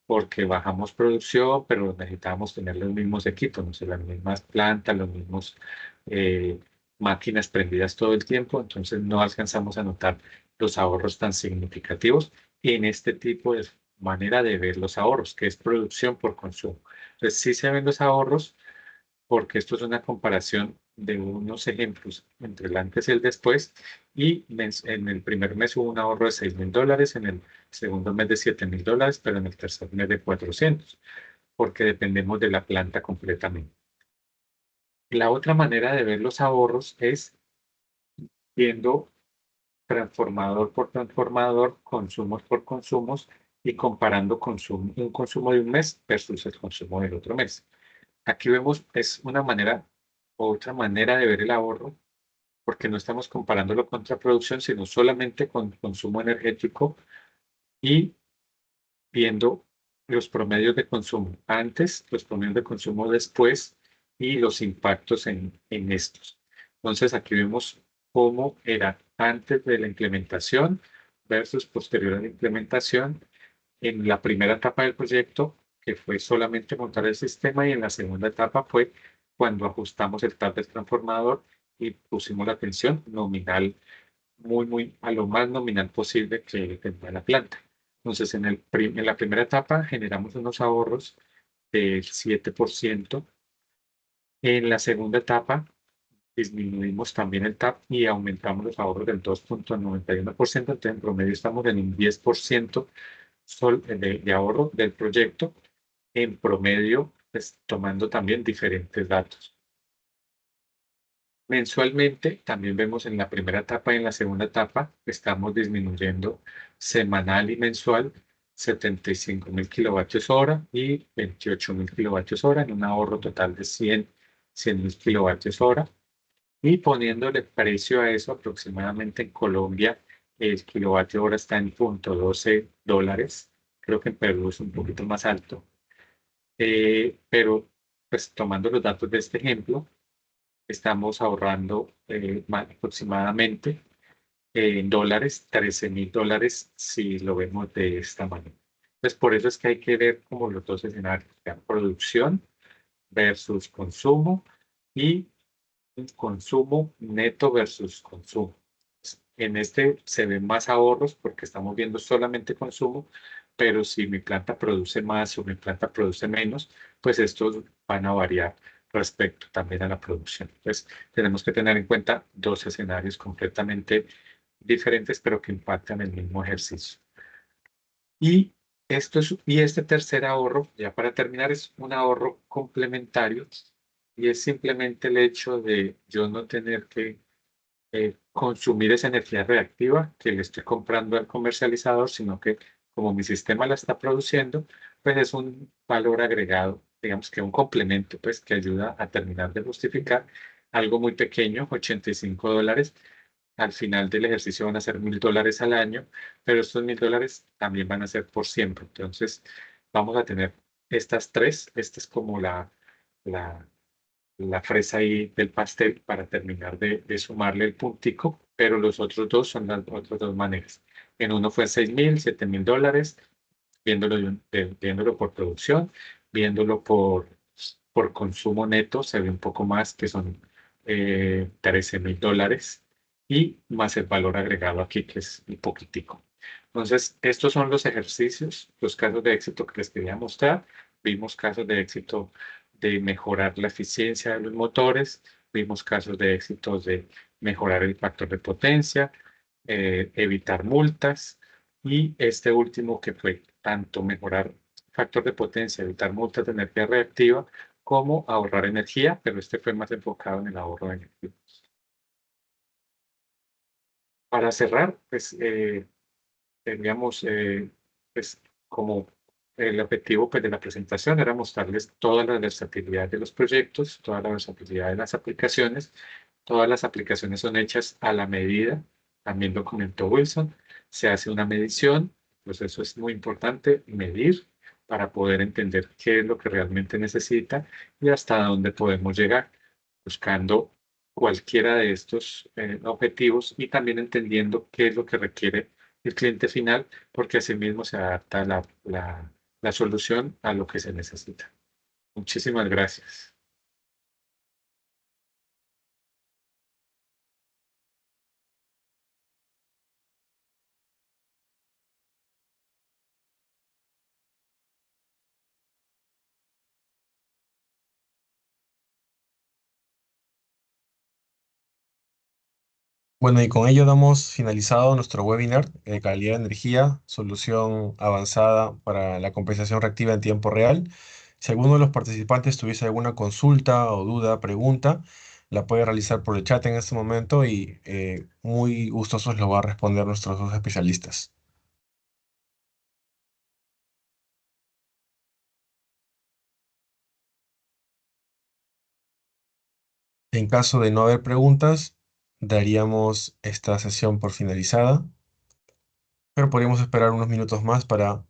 porque bajamos producción, pero necesitamos tener los mismos equipos, no sé, las mismas plantas, los mismos máquinas prendidas todo el tiempo, entonces no alcanzamos a notar los ahorros tan significativos en este tipo de manera de ver los ahorros, que es producción por consumo. Entonces sí se ven los ahorros porque esto es una comparación de unos ejemplos entre el antes y el después, y en el primer mes hubo un ahorro de $6.000, en el segundo mes de $7.000, pero en el tercer mes de 400, porque dependemos de la planta completamente. La otra manera de ver los ahorros es viendo transformador por transformador, consumos por consumos y comparando un consumo de un mes versus el consumo del otro mes. Aquí vemos, es otra manera de ver el ahorro, porque no estamos comparándolo contra producción, sino solamente con consumo energético y viendo los promedios de consumo antes, los promedios de consumo después y los impactos en estos. Entonces aquí vemos cómo era antes de la implementación versus posterior a la implementación en la primera etapa del proyecto, que fue solamente montar el sistema, y en la segunda etapa fue cuando ajustamos el target transformador y pusimos la tensión nominal muy a lo más nominal posible que tenía la planta. Entonces, en la primera etapa generamos unos ahorros del 7%. En la segunda etapa disminuimos también el TAP y aumentamos los ahorros del 2,91%. Entonces, en promedio estamos en un 10% de ahorro del proyecto, en promedio, pues, tomando también diferentes datos. Mensualmente, también vemos en la primera etapa y en la segunda etapa, estamos disminuyendo semanal y mensual 75.000 kilovatios hora y 28.000 kilovatios hora, en un ahorro total de 100.000 kilovatios hora. Y poniéndole precio a eso, aproximadamente en Colombia, el kilovatio hora está en $0.12. Creo que en Perú es un poquito más alto. Pero, pues tomando los datos de este ejemplo, estamos ahorrando aproximadamente en dólares, $13.000 si lo vemos de esta manera. Pues por eso es que hay que ver como los dos escenarios, la producción versus consumo y consumo neto versus consumo. En este se ven más ahorros porque estamos viendo solamente consumo, pero si mi planta produce más o mi planta produce menos, pues estos van a variar respecto también a la producción. Entonces, tenemos que tener en cuenta dos escenarios completamente diferentes, pero que impactan el mismo ejercicio. Y, y este tercer ahorro, ya para terminar, es un ahorro complementario y es simplemente el hecho de yo no tener que consumir esa energía reactiva que le estoy comprando al comercializador, sino que como mi sistema la está produciendo, pues es un valor agregado, digamos que un complemento, pues que ayuda a terminar de justificar algo muy pequeño, $85. Al final del ejercicio van a ser $1.000 al año, pero estos $1.000 también van a ser por siempre. Entonces, vamos a tener estas tres. Esta es como la, la fresa ahí del pastel para terminar de sumarle el puntico, pero los otros dos son las otras dos maneras. En uno fue 6.000, $7.000, viéndolo por producción, viéndolo por consumo neto, se ve un poco más, que son $13.000, y más el valor agregado aquí, que es un poquitico. Entonces, estos son los ejercicios, los casos de éxito que les quería mostrar. Vimos casos de éxito de mejorar la eficiencia de los motores, vimos casos de éxito de mejorar el factor de potencia, evitar multas, y este último que fue tanto mejorar factor de potencia, evitar multas de energía reactiva, como ahorrar energía, pero este fue más enfocado en el ahorro de energía. Para cerrar, pues teníamos, pues, como el objetivo, pues, de la presentación era mostrarles toda la versatilidad de los proyectos, toda la versatilidad de las aplicaciones. Todas las aplicaciones son hechas a la medida, también lo comentó Wilson. Se hace una medición, pues eso es muy importante, medir para poder entender qué es lo que realmente necesita y hasta dónde podemos llegar, buscando cualquiera de estos objetivos, y también entendiendo qué es lo que requiere el cliente final, porque asimismo se adapta la solución a lo que se necesita. Muchísimas gracias. Bueno, y con ello damos finalizado nuestro webinar de calidad de energía, solución avanzada para la compensación reactiva en tiempo real. Si alguno de los participantes tuviese alguna consulta o duda, pregunta, la puede realizar por el chat en este momento y muy gustosos lo va a responder nuestros dos especialistas. En caso de no haber preguntas, daríamos esta sesión por finalizada. pero podríamos esperar unos minutos más para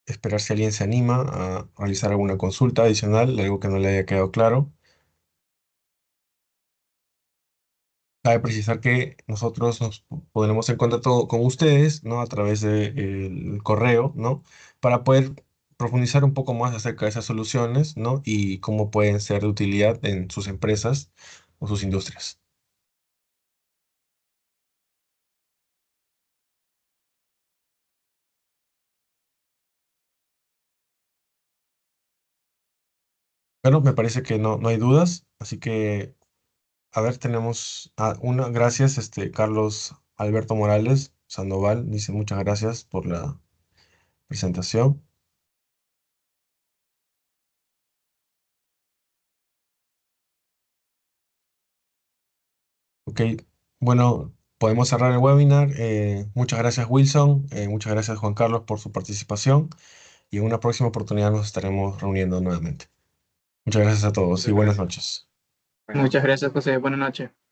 esperar si alguien se anima a realizar alguna consulta adicional, algo que no le haya quedado claro. Cabe precisar que nosotros nos pondremos en contacto con ustedes, ¿no? A través del correo, ¿no? Para poder profundizar un poco más acerca de esas soluciones, ¿no? Y cómo pueden ser de utilidad en sus empresas o sus industrias. Bueno, me parece que no hay dudas, así que, a ver, tenemos gracias, Carlos Alberto Morales Sandoval, dice muchas gracias por la presentación. Ok, bueno, podemos cerrar el webinar. Muchas gracias, Wilson. Muchas gracias, Juan Carlos, por su participación. Y en una próxima oportunidad nos estaremos reuniendo nuevamente. Muchas gracias a todos y Muchas buenas gracias. noches. Bueno. Muchas gracias, José. Buenas noches.